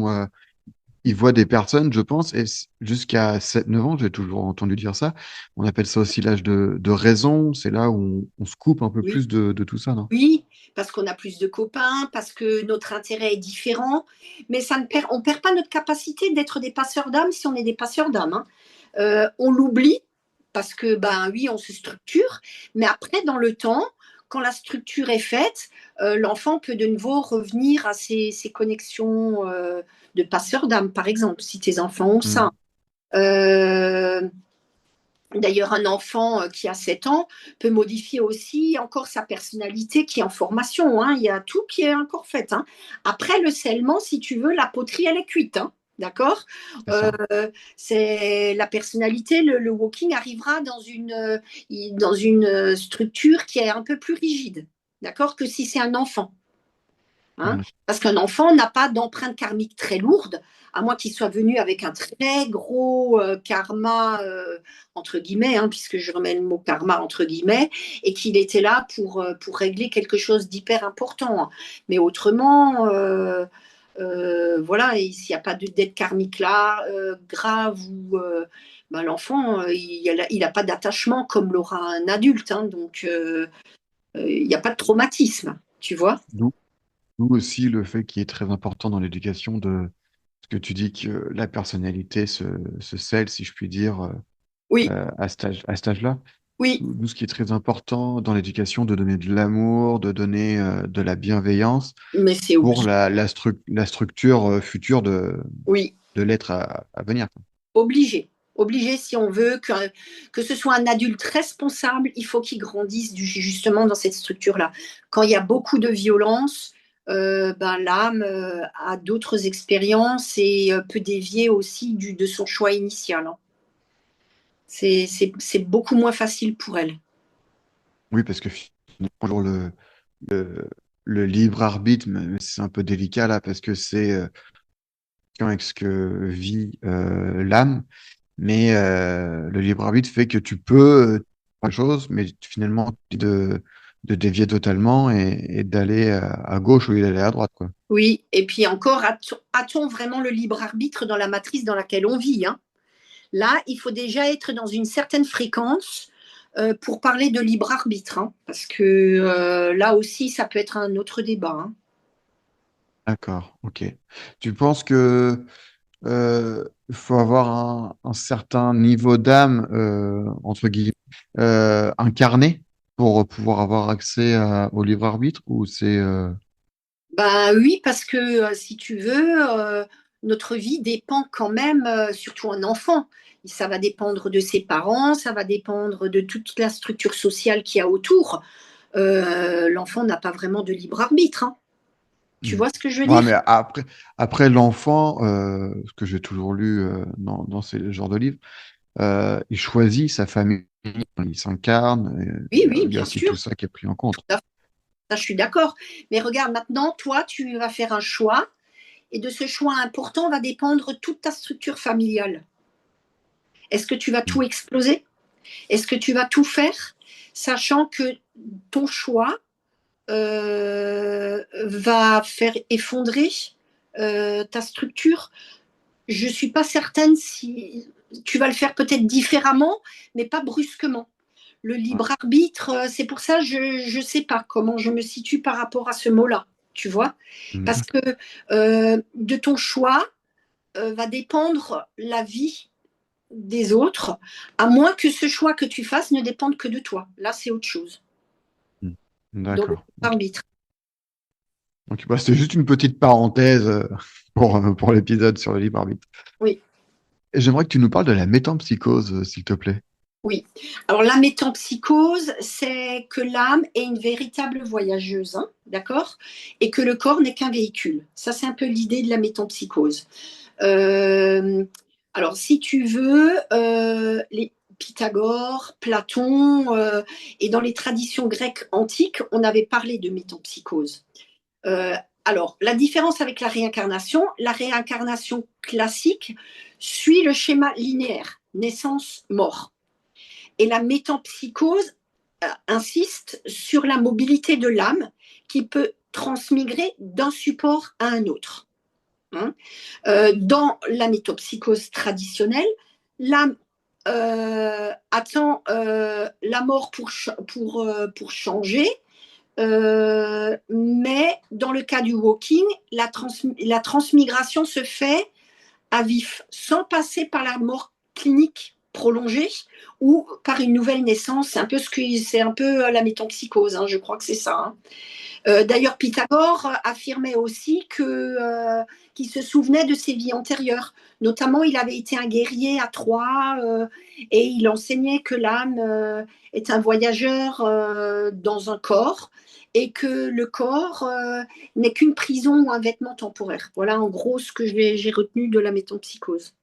Ils voient des personnes, je pense, et jusqu'à 7 9 ans, j'ai toujours entendu dire ça. On appelle ça aussi l'âge de raison. C'est là où on se coupe un peu oui. plus de tout ça, non? Oui, parce qu'on a plus de copains, parce que notre intérêt est différent, mais on ne perd pas notre capacité d'être des passeurs d'âme si on est des passeurs d'âme. Hein. On l'oublie parce que, ben oui, on se structure, mais après, dans le temps, quand la structure est faite, l'enfant peut de nouveau revenir à ses connexions de passeurs d'âme, par exemple, si tes enfants ont Hmm. ça. Euh, D'ailleurs, un enfant qui a 7 ans peut modifier aussi encore sa personnalité qui est en formation. Hein. Il y a tout qui est encore fait. Hein. Après le scellement, si tu veux, la poterie, elle est cuite. Hein. D'accord. C'est euh, ça. c'est la personnalité, le walking arrivera dans une structure qui est un peu plus rigide. D'accord. Que si c'est un enfant. Hein, Hmm. parce qu'un enfant n'a pas d'empreinte karmique très lourde, à moins qu'il soit venu avec un très gros karma, entre guillemets, hein, puisque je remets le mot karma entre guillemets, et qu'il était là pour régler quelque chose d'hyper important. Hein. Mais autrement, voilà, s'il n'y a pas de dette karmique là, grave, ou ben, l'enfant, il n'a pas d'attachement comme l'aura un adulte. Hein, donc, il n'y a pas de traumatisme, tu vois. D'où d'où aussi le fait qui est très important dans l'éducation de ce que tu dis que la personnalité se scelle, si je puis dire, Oui, à cet âge-là. oui. D'où ce qui est très important dans l'éducation, de donner de l'amour, de donner de la bienveillance Mais c'est pour obligé. la structure future Oui, de l'être à venir. obligé. Obligé si on veut que ce soit un adulte responsable, il faut qu'il grandisse justement dans cette structure-là. Quand il y a beaucoup de violence, ben, l'âme a d'autres expériences et peut dévier aussi de son choix initial. Hein. C'est beaucoup moins facile pour elle. Oui, parce que finalement, toujours le, le libre arbitre, mais c'est un peu délicat là, parce que c'est avec ce que vit l'âme, mais le libre arbitre fait que tu peux faire des choses, mais finalement de dévier totalement et d'aller à gauche au lieu d'aller à droite, quoi. Oui, et puis encore, a-t-on vraiment le libre arbitre dans la matrice dans laquelle on vit, hein. Là, il faut déjà être dans une certaine fréquence pour parler de libre arbitre, hein, parce que là aussi, ça peut être un autre débat. Hein. D'accord, ok. Tu penses que il faut avoir un certain niveau d'âme, entre guillemets, incarné pour pouvoir avoir accès au libre arbitre ou c'est Ben oui, parce que si tu veux, notre vie dépend quand même, surtout un enfant. Ça va dépendre de ses parents, ça va dépendre de toute la structure sociale qu'il y a autour. L'enfant n'a pas vraiment de libre arbitre. Hein. Tu Hmm. vois ce que je veux Ouais, dire? mais après l'enfant, ce que j'ai toujours lu dans ces genres de livres, il choisit sa famille, il s'incarne, Oui, oui, il y a bien aussi tout sûr. ça qui est pris en compte. Ça, je suis d'accord. Mais regarde, maintenant, toi, tu vas faire un choix. Et de ce choix important va dépendre toute ta structure familiale. Est-ce que tu vas Hmm. tout exploser? Est-ce que tu vas tout faire, sachant que ton choix va faire effondrer ta structure? je ne suis pas certaine si tu vas le faire peut-être différemment, mais pas brusquement. Le Ouais. libre arbitre, c'est pour ça que je ne sais pas comment je me situe par rapport à ce mot-là, tu vois. Parce que de ton choix va dépendre la vie des autres, à moins que ce choix que tu fasses ne dépende que de toi. Là, c'est autre chose, Mm. dans le libre D'accord. Ok. arbitre. Donc, bah, c'était juste une petite parenthèse pour l'épisode sur le libre arbitre. Oui. Et j'aimerais que tu nous parles de la métempsychose, s'il te plaît. Oui. Alors la métempsychose, c'est que l'âme est une véritable voyageuse, hein, d'accord? Et que le corps n'est qu'un véhicule. Ça, c'est un peu l'idée de la métempsychose. Euh, alors, si tu veux, les Pythagore, Platon, et dans les traditions grecques antiques, on avait parlé de métempsychose. Euh, alors, la différence avec la réincarnation classique suit le schéma linéaire, naissance, mort. Et la métempsychose insiste sur la mobilité de l'âme qui peut transmigrer d'un support à un autre. Hein. Dans la métempsychose traditionnelle, l'âme attend la mort pour changer, mais dans le cas du walking, la transmigration se fait à vif, sans passer par la mort clinique prolongée ou par une nouvelle naissance. C'est un peu la métempsychose, hein, je crois que c'est ça. Hein. D'ailleurs, Pythagore affirmait aussi qu'il se souvenait de ses vies antérieures. Notamment, il avait été un guerrier à Troie et il enseignait que l'âme est un voyageur dans un corps et que le corps n'est qu'une prison ou un vêtement temporaire. Voilà en gros ce que j'ai retenu de la métempsychose.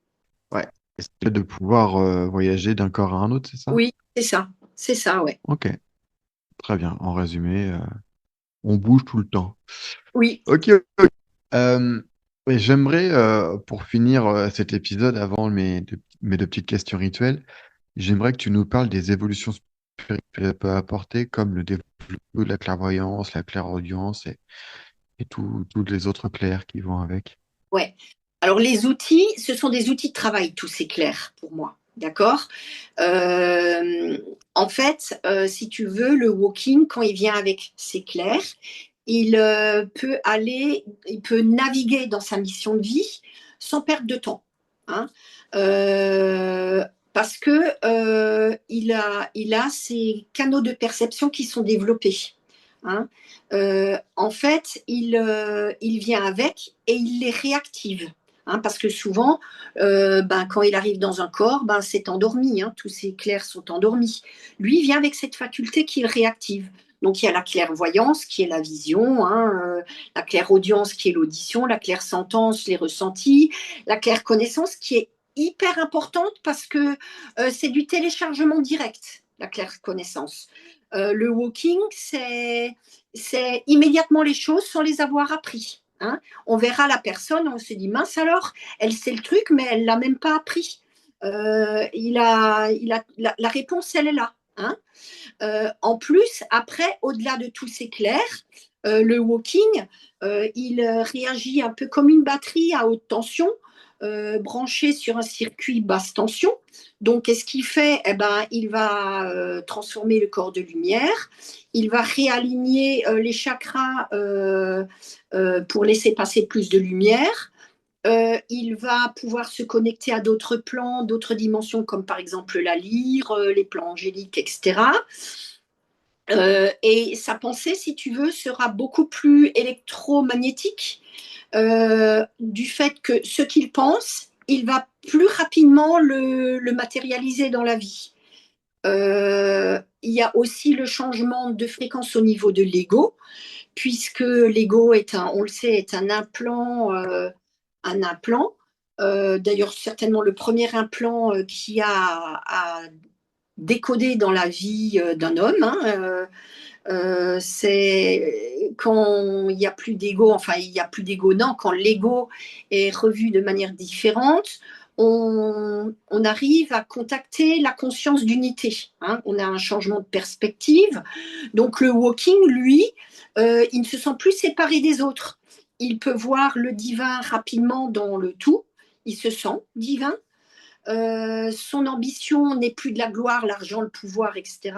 Ouais. C'est de pouvoir voyager d'un corps à un autre, c'est ça? Oui, c'est ça. C'est ça, ouais. Ok, très bien. En résumé, on bouge tout le temps. Oui, Ok. Ok. Euh, et j'aimerais, pour finir cet épisode, avant mes deux petites questions rituelles, j'aimerais que tu nous parles des évolutions spirituelles qu'elle peut apporter, comme le développement de la clairvoyance, la clairaudience et tous les autres clairs qui vont avec. ouais. Alors les outils, ce sont des outils de travail, tous c'est clair pour moi. D'accord. Euh, En fait, si tu veux, le walking, quand il vient avec ses clairs, il peut naviguer dans sa mission de vie sans perdre de temps. Hein. Euh, Parce que il a ces canaux de perception qui sont développés. Hein. En fait, il vient avec et il les réactive. Hein, parce que souvent, quand il arrive dans un corps, c'est endormi, hein, tous ces clairs sont endormis. Lui, il vient avec cette faculté qu'il réactive. Donc, il y a la clairvoyance, qui est la vision, hein, la clairaudience, qui est l'audition, la clairsentence, les ressentis, la clairconnaissance, qui est hyper importante parce que c'est du téléchargement direct, la clairconnaissance. Le walking, c'est immédiatement les choses sans les avoir appris. Hein. On verra la personne, on se dit mince alors, elle sait le truc, mais elle l'a même pas appris. La réponse, elle est là. Hein. En plus, après, au-delà de tous ces clairs, le walking, il réagit un peu comme une batterie à haute tension, branchée sur un circuit basse tension. Donc, qu'est-ce qu'il fait? Eh ben, il va transformer le corps de lumière, il va réaligner les chakras pour laisser passer plus de lumière. Il va pouvoir se connecter à d'autres plans, d'autres dimensions, comme par exemple la lyre, les plans angéliques, etc. Et sa pensée, si tu veux, sera beaucoup plus électromagnétique du fait que ce qu'il pense, il va plus rapidement le matérialiser dans la vie. Il y a aussi le changement de fréquence au niveau de l'ego, puisque l'ego on le sait, est un implant. Un implant. D'ailleurs, certainement le premier implant qui a décodé dans la vie d'un homme. Hein, c'est quand il n'y a plus d'ego, enfin il n'y a plus d'ego, non, quand l'ego est revu de manière différente, on arrive à contacter la conscience d'unité. Hein, on a un changement de perspective. Donc le walking, lui, il ne se sent plus séparé des autres. Il peut voir le divin rapidement dans le tout. il se sent divin. Son ambition n'est plus de la gloire, l'argent, le pouvoir, etc.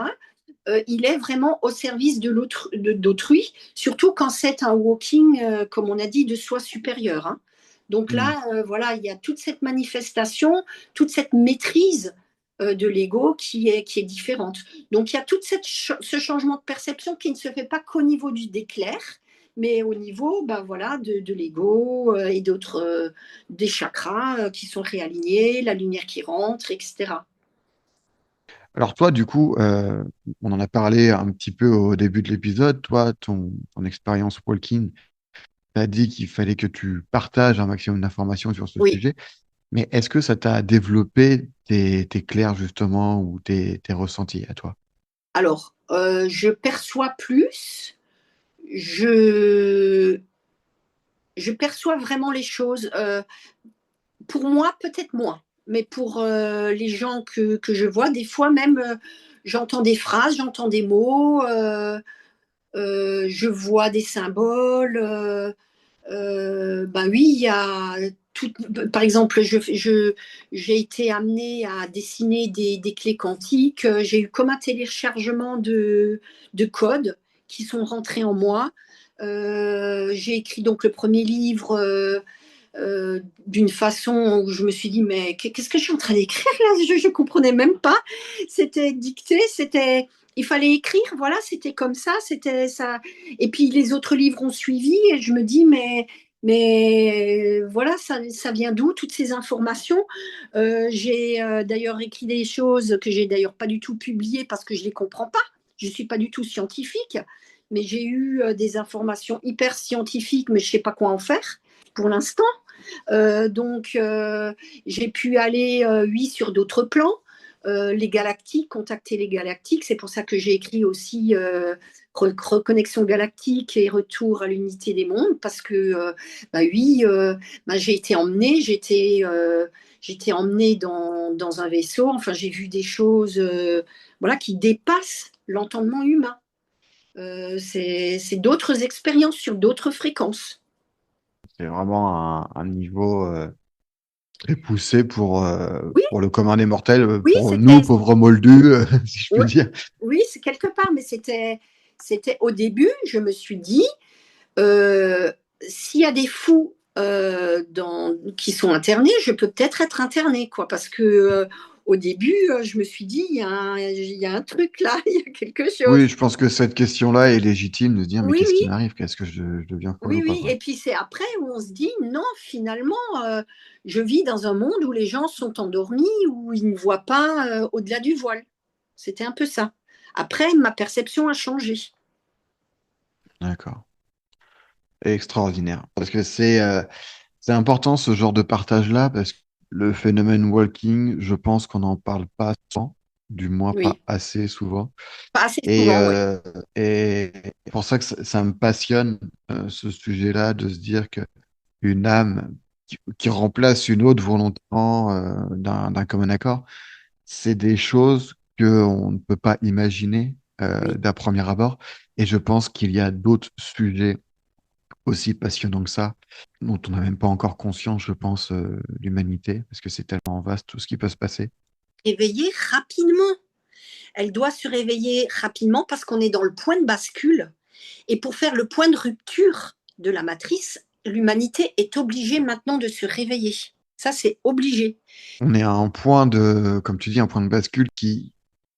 Il est vraiment au service d'autrui, surtout quand c'est un walking, comme on a dit, de soi supérieur. Hein. Donc Hmm. là, voilà, il y a toute cette manifestation, toute cette maîtrise de l'ego qui est différente. Donc il y a ce changement de perception qui ne se fait pas qu'au niveau du déclair, mais au niveau ben, voilà, de l'ego et d'autres, des chakras qui sont réalignés, la lumière qui rentre, etc. Alors toi, du coup, on en a parlé un petit peu au début de l'épisode. Toi, ton expérience walking, t'as dit qu'il fallait que tu partages un maximum d'informations sur ce Oui, sujet. Mais est-ce que ça t'a développé tes clairs justement ou tes ressentis à toi? alors, je perçois plus, je, je perçois vraiment les choses. Pour moi, peut-être moins, mais pour les gens que je vois, des fois même, j'entends des phrases, j'entends des mots, je vois des symboles. Ben oui, il y a tout, par exemple, j'ai été amenée à dessiner des clés quantiques. J'ai eu comme un téléchargement de codes qui sont rentrés en moi. J'ai écrit donc le premier livre d'une façon où je me suis dit, mais qu'est-ce que je suis en train d'écrire là? Je ne comprenais même pas. C'était dicté, il fallait écrire, voilà, c'était comme ça, c'était ça. Et puis les autres livres ont suivi et je me dis, mais voilà, ça vient d'où toutes ces informations? J'ai d'ailleurs écrit des choses que j'ai d'ailleurs pas du tout publiées parce que je les comprends pas. Je suis pas du tout scientifique, mais j'ai eu des informations hyper scientifiques, mais je sais pas quoi en faire pour l'instant. Donc, j'ai pu aller, oui, sur d'autres plans. Les galactiques, contacter les galactiques. C'est pour ça que j'ai écrit aussi Reconnexion galactique et retour à l'unité des mondes, parce que, bah oui, bah, j'étais emmenée dans un vaisseau. Enfin, j'ai vu des choses voilà, qui dépassent l'entendement humain. C'est d'autres expériences sur d'autres fréquences. C'est vraiment un niveau très poussé Oui, pour le commun des mortels, oui, pour nous, c'était pauvres moldus, si je puis oui, dire. oui, c'est quelque part, mais c'était au début, je me suis dit, s'il y a des fous qui sont internés, je peux peut-être être internée, quoi, parce que au début, je me suis dit, il y a un truc là, il y a quelque chose. Oui, je pense que cette question-là est légitime de se dire, mais Oui, qu'est-ce qui oui, m'arrive? Qu'est-ce que je deviens folle oui, ou pas, oui. quoi. Et puis c'est après où on se dit, non, finalement, je vis dans un monde où les gens sont endormis, où ils ne voient pas au-delà du voile. C'était un peu ça. Après, ma perception a changé. D'accord. Extraordinaire. Parce que c'est important ce genre de partage-là, parce que le phénomène walking, je pense qu'on n'en parle pas souvent, du moins pas Oui. assez souvent. Pas assez Et, souvent, oui. euh, et c'est pour ça que ça me passionne, ce sujet-là, de se dire qu'une âme qui remplace une autre volontairement d'un commun accord, c'est des choses qu'on ne peut pas imaginer Oui. d'un premier abord. Et je pense qu'il y a d'autres sujets aussi passionnants que ça, dont on n'a même pas encore conscience, je pense, l'humanité, parce que c'est tellement vaste tout ce qui peut se passer. Réveiller rapidement. Elle doit se réveiller rapidement parce qu'on est dans le point de bascule. Et pour faire le point de rupture de la matrice, l'humanité est obligée maintenant de se réveiller. Ça, c'est obligé. On est à un point de, comme tu dis, un point de bascule qui,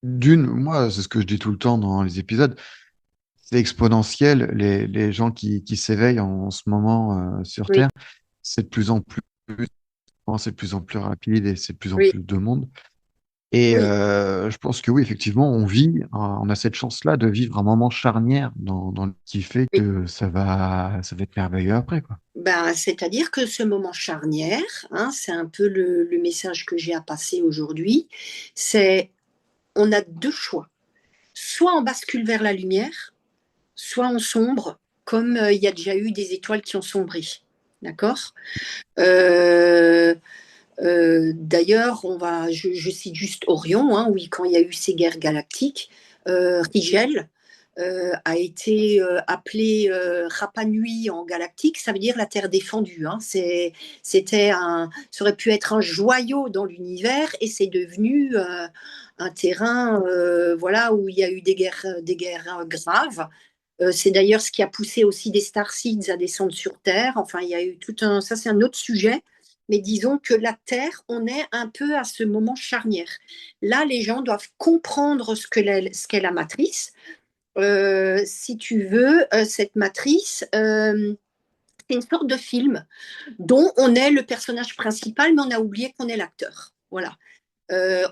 moi, c'est ce que je dis tout le temps dans les épisodes, c'est exponentiel. Les gens qui s'éveillent en ce moment sur Oui, Terre, c'est de plus en plus, c'est de plus en plus rapide et c'est de plus en oui, plus de monde. Et oui. je pense que oui, effectivement, on a cette chance-là de vivre un moment charnière qui fait Oui. que ça va être merveilleux après, quoi. Ben, c'est-à-dire que ce moment charnière, hein, c'est un peu le message que j'ai à passer aujourd'hui, c'est on a deux choix. Soit on bascule vers la lumière, soit on sombre, comme il y a déjà eu des étoiles qui ont sombré. D'accord. euh, D'ailleurs, je cite juste Orion, hein, oui, quand il y a eu ces guerres galactiques, Rigel, a été appelé Rapa Nui en galactique, ça veut dire la Terre défendue. Hein. Ça aurait pu être un joyau dans l'univers et c'est devenu un terrain voilà, où il y a eu des guerres graves. C'est d'ailleurs ce qui a poussé aussi des Starseeds à descendre sur Terre. Enfin, il y a eu tout un. Ça, c'est un autre sujet. Mais disons que la Terre, on est un peu à ce moment charnière. Là, les gens doivent comprendre ce qu'est la matrice. Si tu veux, cette matrice, c'est une sorte de film dont on est le personnage principal, mais on a oublié qu'on est l'acteur. Voilà.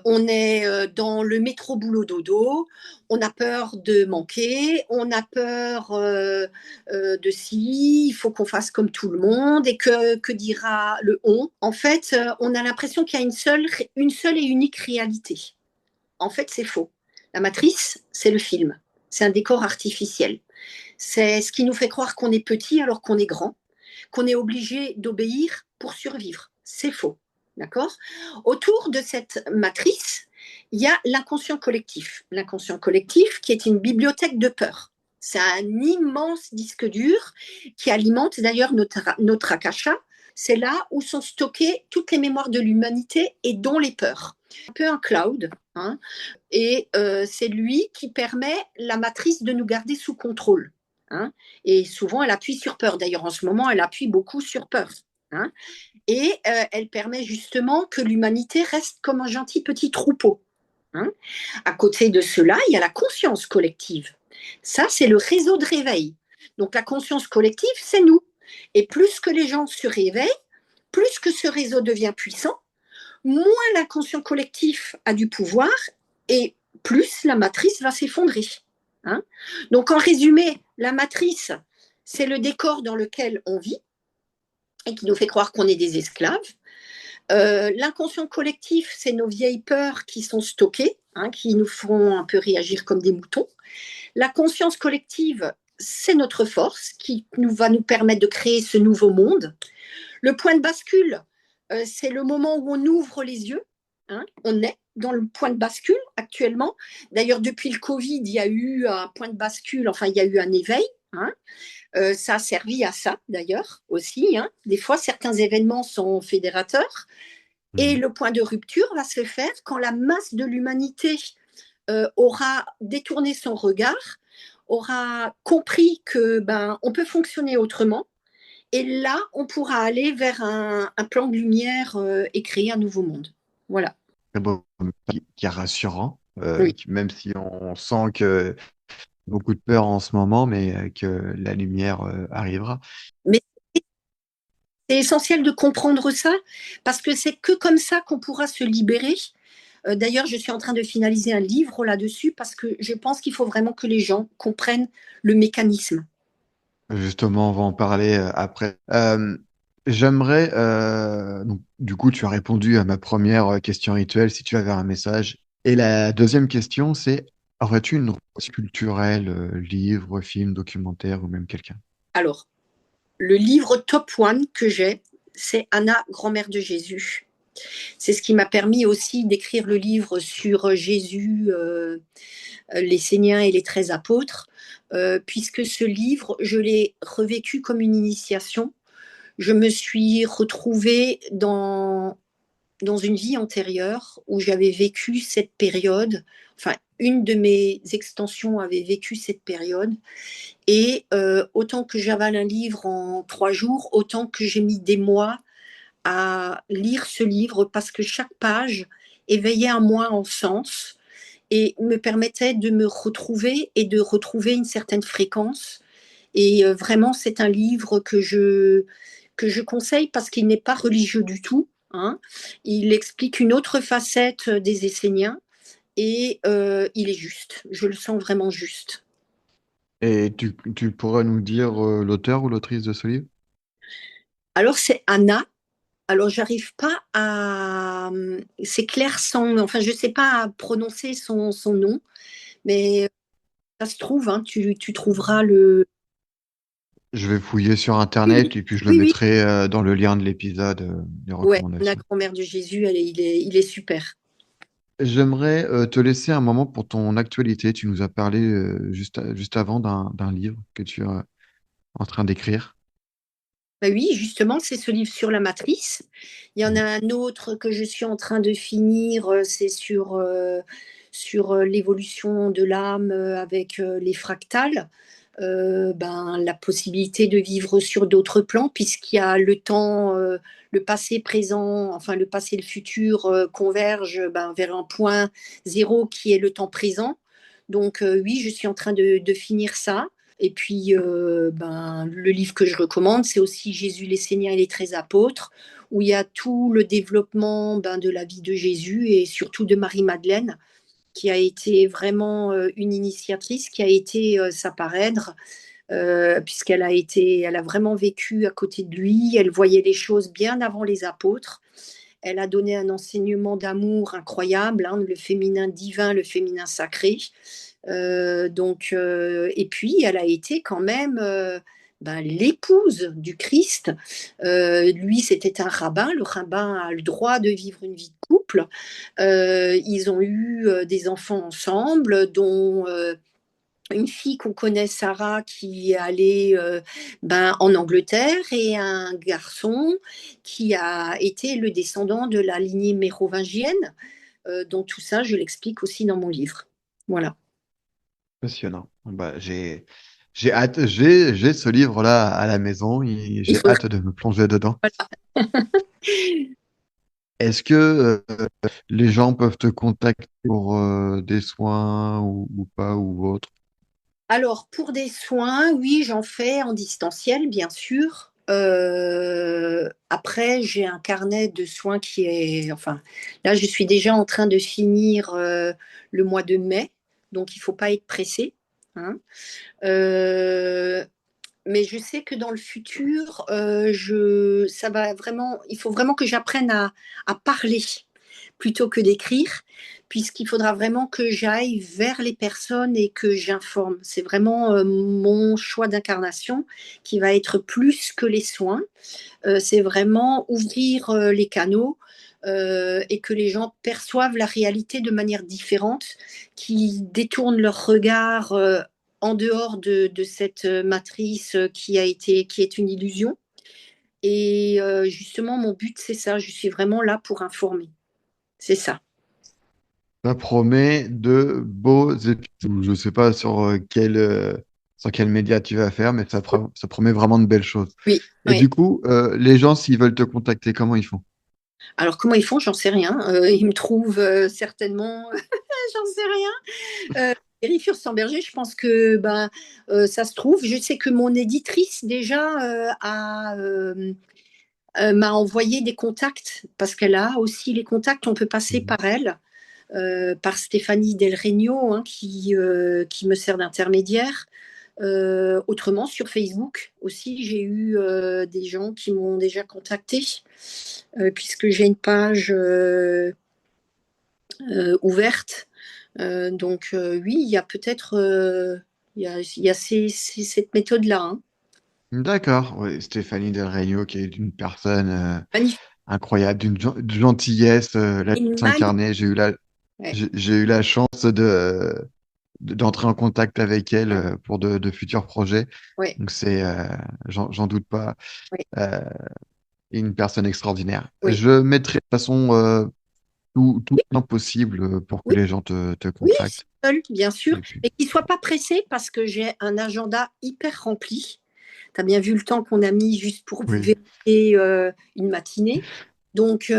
On est dans le métro boulot dodo, on a peur de manquer, on a peur de si, il faut qu'on fasse comme tout le monde, et que dira le on. En fait, on a l'impression qu'il y a une seule et unique réalité. En fait, c'est faux. La matrice, c'est le film. C'est un décor artificiel. C'est ce qui nous fait croire qu'on est petit alors qu'on est grand, qu'on est obligé d'obéir pour survivre. C'est faux. D'accord. Autour de cette matrice, il y a l'inconscient collectif. L'inconscient collectif qui est une bibliothèque de peur. C'est un immense disque dur qui alimente d'ailleurs notre akasha. C'est là où sont stockées toutes les mémoires de l'humanité et dont les peurs. Un peu un cloud, hein, et c'est lui qui permet la matrice de nous garder sous contrôle. Hein, et souvent, elle appuie sur peur. D'ailleurs, en ce moment, elle appuie beaucoup sur peur. Hein, et elle permet justement que l'humanité reste comme un gentil petit troupeau. Hein. À côté de cela, il y a la conscience collective. Ça, c'est le réseau de réveil. Donc la conscience collective, c'est nous. Et plus que les gens se réveillent, plus que ce réseau devient puissant, moins l'inconscient collectif a du pouvoir et plus la matrice va s'effondrer. Hein. Donc en résumé, la matrice, c'est le décor dans lequel on vit et qui nous fait croire qu'on est des esclaves. L'inconscient collectif, c'est nos vieilles peurs qui sont stockées, hein, qui nous font un peu réagir comme des moutons. La conscience collective, c'est notre force qui va nous permettre de créer ce nouveau monde. Le point de bascule, c'est le moment où on ouvre les yeux. Hein, on est dans le point de bascule actuellement. D'ailleurs, depuis le Covid, il y a eu un point de bascule, enfin, il y a eu un éveil. Hein. Ça a servi à ça, d'ailleurs, aussi. Hein. Des fois, certains événements sont fédérateurs. Et Mhm. le point de rupture va se faire quand la masse de l'humanité aura détourné son regard, aura compris que on peut fonctionner autrement. Et là, on pourra aller vers un plan de lumière et créer un nouveau monde. Voilà. Très beau, qui est rassurant, Oui. même si on sent que beaucoup de peur en ce moment, mais que la lumière arrivera. Mais c'est essentiel de comprendre ça parce que c'est que comme ça qu'on pourra se libérer. D'ailleurs, je suis en train de finaliser un livre là-dessus parce que je pense qu'il faut vraiment que les gens comprennent le mécanisme. Justement, on va en parler après. J'aimerais, donc, du coup, tu as répondu à ma première question rituelle, si tu avais un message. Et la deuxième question, c'est, aurais-tu une recommandation culturelle, livre, film, documentaire ou même quelqu'un? Alors, le livre top one que j'ai, c'est Anna, grand-mère de Jésus. C'est ce qui m'a permis aussi d'écrire le livre sur Jésus, les Séniens et les 13 apôtres, puisque ce livre, je l'ai revécu comme une initiation. Je me suis retrouvée dans une vie antérieure où j'avais vécu cette période, enfin une de mes extensions avait vécu cette période, et autant que j'avale un livre en 3 jours, autant que j'ai mis des mois à lire ce livre parce que chaque page éveillait en moi un sens et me permettait de me retrouver et de retrouver une certaine fréquence. Et vraiment, c'est un livre que je conseille parce qu'il n'est pas religieux du tout. Hein. Il explique une autre facette des Esséniens et il est juste. Je le sens vraiment juste. Et tu pourrais nous dire l'auteur ou l'autrice de ce livre? Alors, c'est Anna. Alors, j'arrive pas à. C'est Claire sans. Enfin, je sais pas prononcer son nom, mais ça se trouve, hein, tu trouveras le. Je vais fouiller sur Oui, Internet oui, et puis je le oui, oui. mettrai dans le lien de l'épisode, les Ouais, la recommandations. grand-mère de Jésus, il est super. J'aimerais te laisser un moment pour ton actualité. Tu nous as parlé juste avant d'un livre que tu es en train d'écrire. Bah oui, justement, c'est ce livre sur la matrice. Il y en a un autre que je suis en train de finir, c'est sur l'évolution de l'âme avec les fractales. Ben, la possibilité de vivre sur d'autres plans, puisqu'il y a le temps, le passé, présent, enfin le passé et le futur convergent ben, vers un point zéro qui est le temps présent. Donc oui, je suis en train de finir ça. Et puis, ben, le livre que je recommande, c'est aussi Jésus, les Seigneurs et les 13 apôtres, où il y a tout le développement ben, de la vie de Jésus et surtout de Marie-Madeleine, qui a été vraiment une initiatrice, qui a été sa parraine, puisqu'elle a été, elle a vraiment vécu à côté de lui, elle voyait les choses bien avant les apôtres. Elle a donné un enseignement d'amour incroyable, hein, le féminin divin, le féminin sacré. Et puis, elle a été quand même ben, l'épouse du Christ. Lui, c'était un rabbin. Le rabbin a le droit de vivre une vie de couple. Ils ont eu des enfants ensemble, dont une fille qu'on connaît, Sarah, qui est allée ben, en Angleterre, et un garçon qui a été le descendant de la lignée mérovingienne. Donc tout ça, je l'explique aussi dans mon livre. Voilà. Passionnant. Bah, j'ai hâte, j'ai ce livre-là à la maison et Il j'ai faut hâte de me plonger dedans. voilà. Est-ce que les gens peuvent te contacter pour des soins ou pas ou autre? Alors, pour des soins, oui, j'en fais en distanciel, bien sûr. Après, j'ai un carnet de soins qui est... Enfin, là, je suis déjà en train de finir le mois de mai, donc il ne faut pas être pressé, hein. Euh, mais je sais que dans le futur, ça va vraiment, il faut vraiment que j'apprenne à parler plutôt que d'écrire, puisqu'il faudra vraiment que j'aille vers les personnes et que j'informe. C'est vraiment mon choix d'incarnation qui va être plus que les soins. C'est vraiment ouvrir les canaux et que les gens perçoivent la réalité de manière différente, qui détournent leur regard en dehors de cette matrice qui est une illusion. Et justement, mon but, c'est ça. Je suis vraiment là pour informer. C'est ça. Ça promet de beaux épisodes. Je ne sais pas sur quel média tu vas faire, mais ça promet vraiment de belles choses. Oui, Et oui. du coup, les gens, s'ils veulent te contacter, comment ils font? Alors, comment ils font? J'en sais rien. Ils me trouvent certainement, j'en sais rien. Thierry Furstenberger, je pense que ben, ça se trouve. Je sais que mon éditrice déjà m'a envoyé des contacts parce qu'elle a aussi les contacts. On peut passer Mhm. par elle, par Stéphanie Del Regno, hein, qui me sert d'intermédiaire. Autrement, sur Facebook aussi, j'ai eu des gens qui m'ont déjà contacté, puisque j'ai une page ouverte. Oui, il y a peut-être il y a cette méthode-là, hein. D'accord, oui, Stéphanie Del Regno, qui est une personne Magnifique. incroyable, de gentillesse, la Une chance incarnée. ouais, J'ai eu la chance d'entrer en contact avec elle pour de futurs projets. ouais, Donc j'en doute pas, ouais, euh, une personne extraordinaire. oui, Je mettrai de toute façon tout le temps possible pour que oui, les gens te oui, contactent. seul, bien sûr, Et puis, mais qu'il ne soit pas pressé parce que j'ai un agenda hyper rempli. Tu as bien vu le temps qu'on a mis juste pour oui. vérifier une matinée. Donc,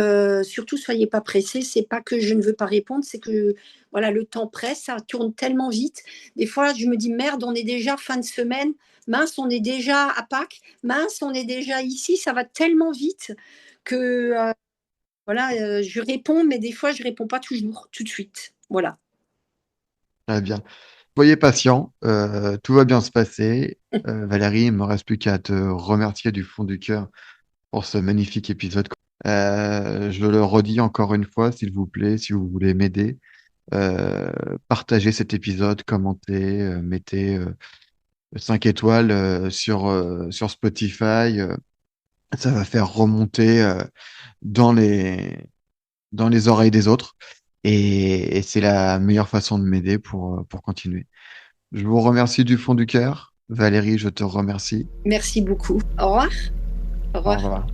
surtout, soyez pas pressés. C'est pas que je ne veux pas répondre, c'est que voilà, le temps presse, ça tourne tellement vite. Des fois, je me dis merde, on est déjà fin de semaine. Mince, on est déjà à Pâques. Mince, on est déjà ici. Ça va tellement vite que voilà, je réponds, mais des fois, je réponds pas toujours tout de suite. Voilà. Très bien. Soyez patient, tout va bien se passer. Valérie, il ne me reste plus qu'à te remercier du fond du cœur pour ce magnifique épisode. Je le redis encore une fois, s'il vous plaît, si vous voulez m'aider, euh, partagez cet épisode, commentez, mettez 5 étoiles sur Spotify. Ça va faire remonter dans les oreilles des autres. et c'est la meilleure façon de m'aider pour continuer. Je vous remercie du fond du cœur. Valérie, je te remercie. Merci beaucoup. Au revoir. Au Au revoir. revoir.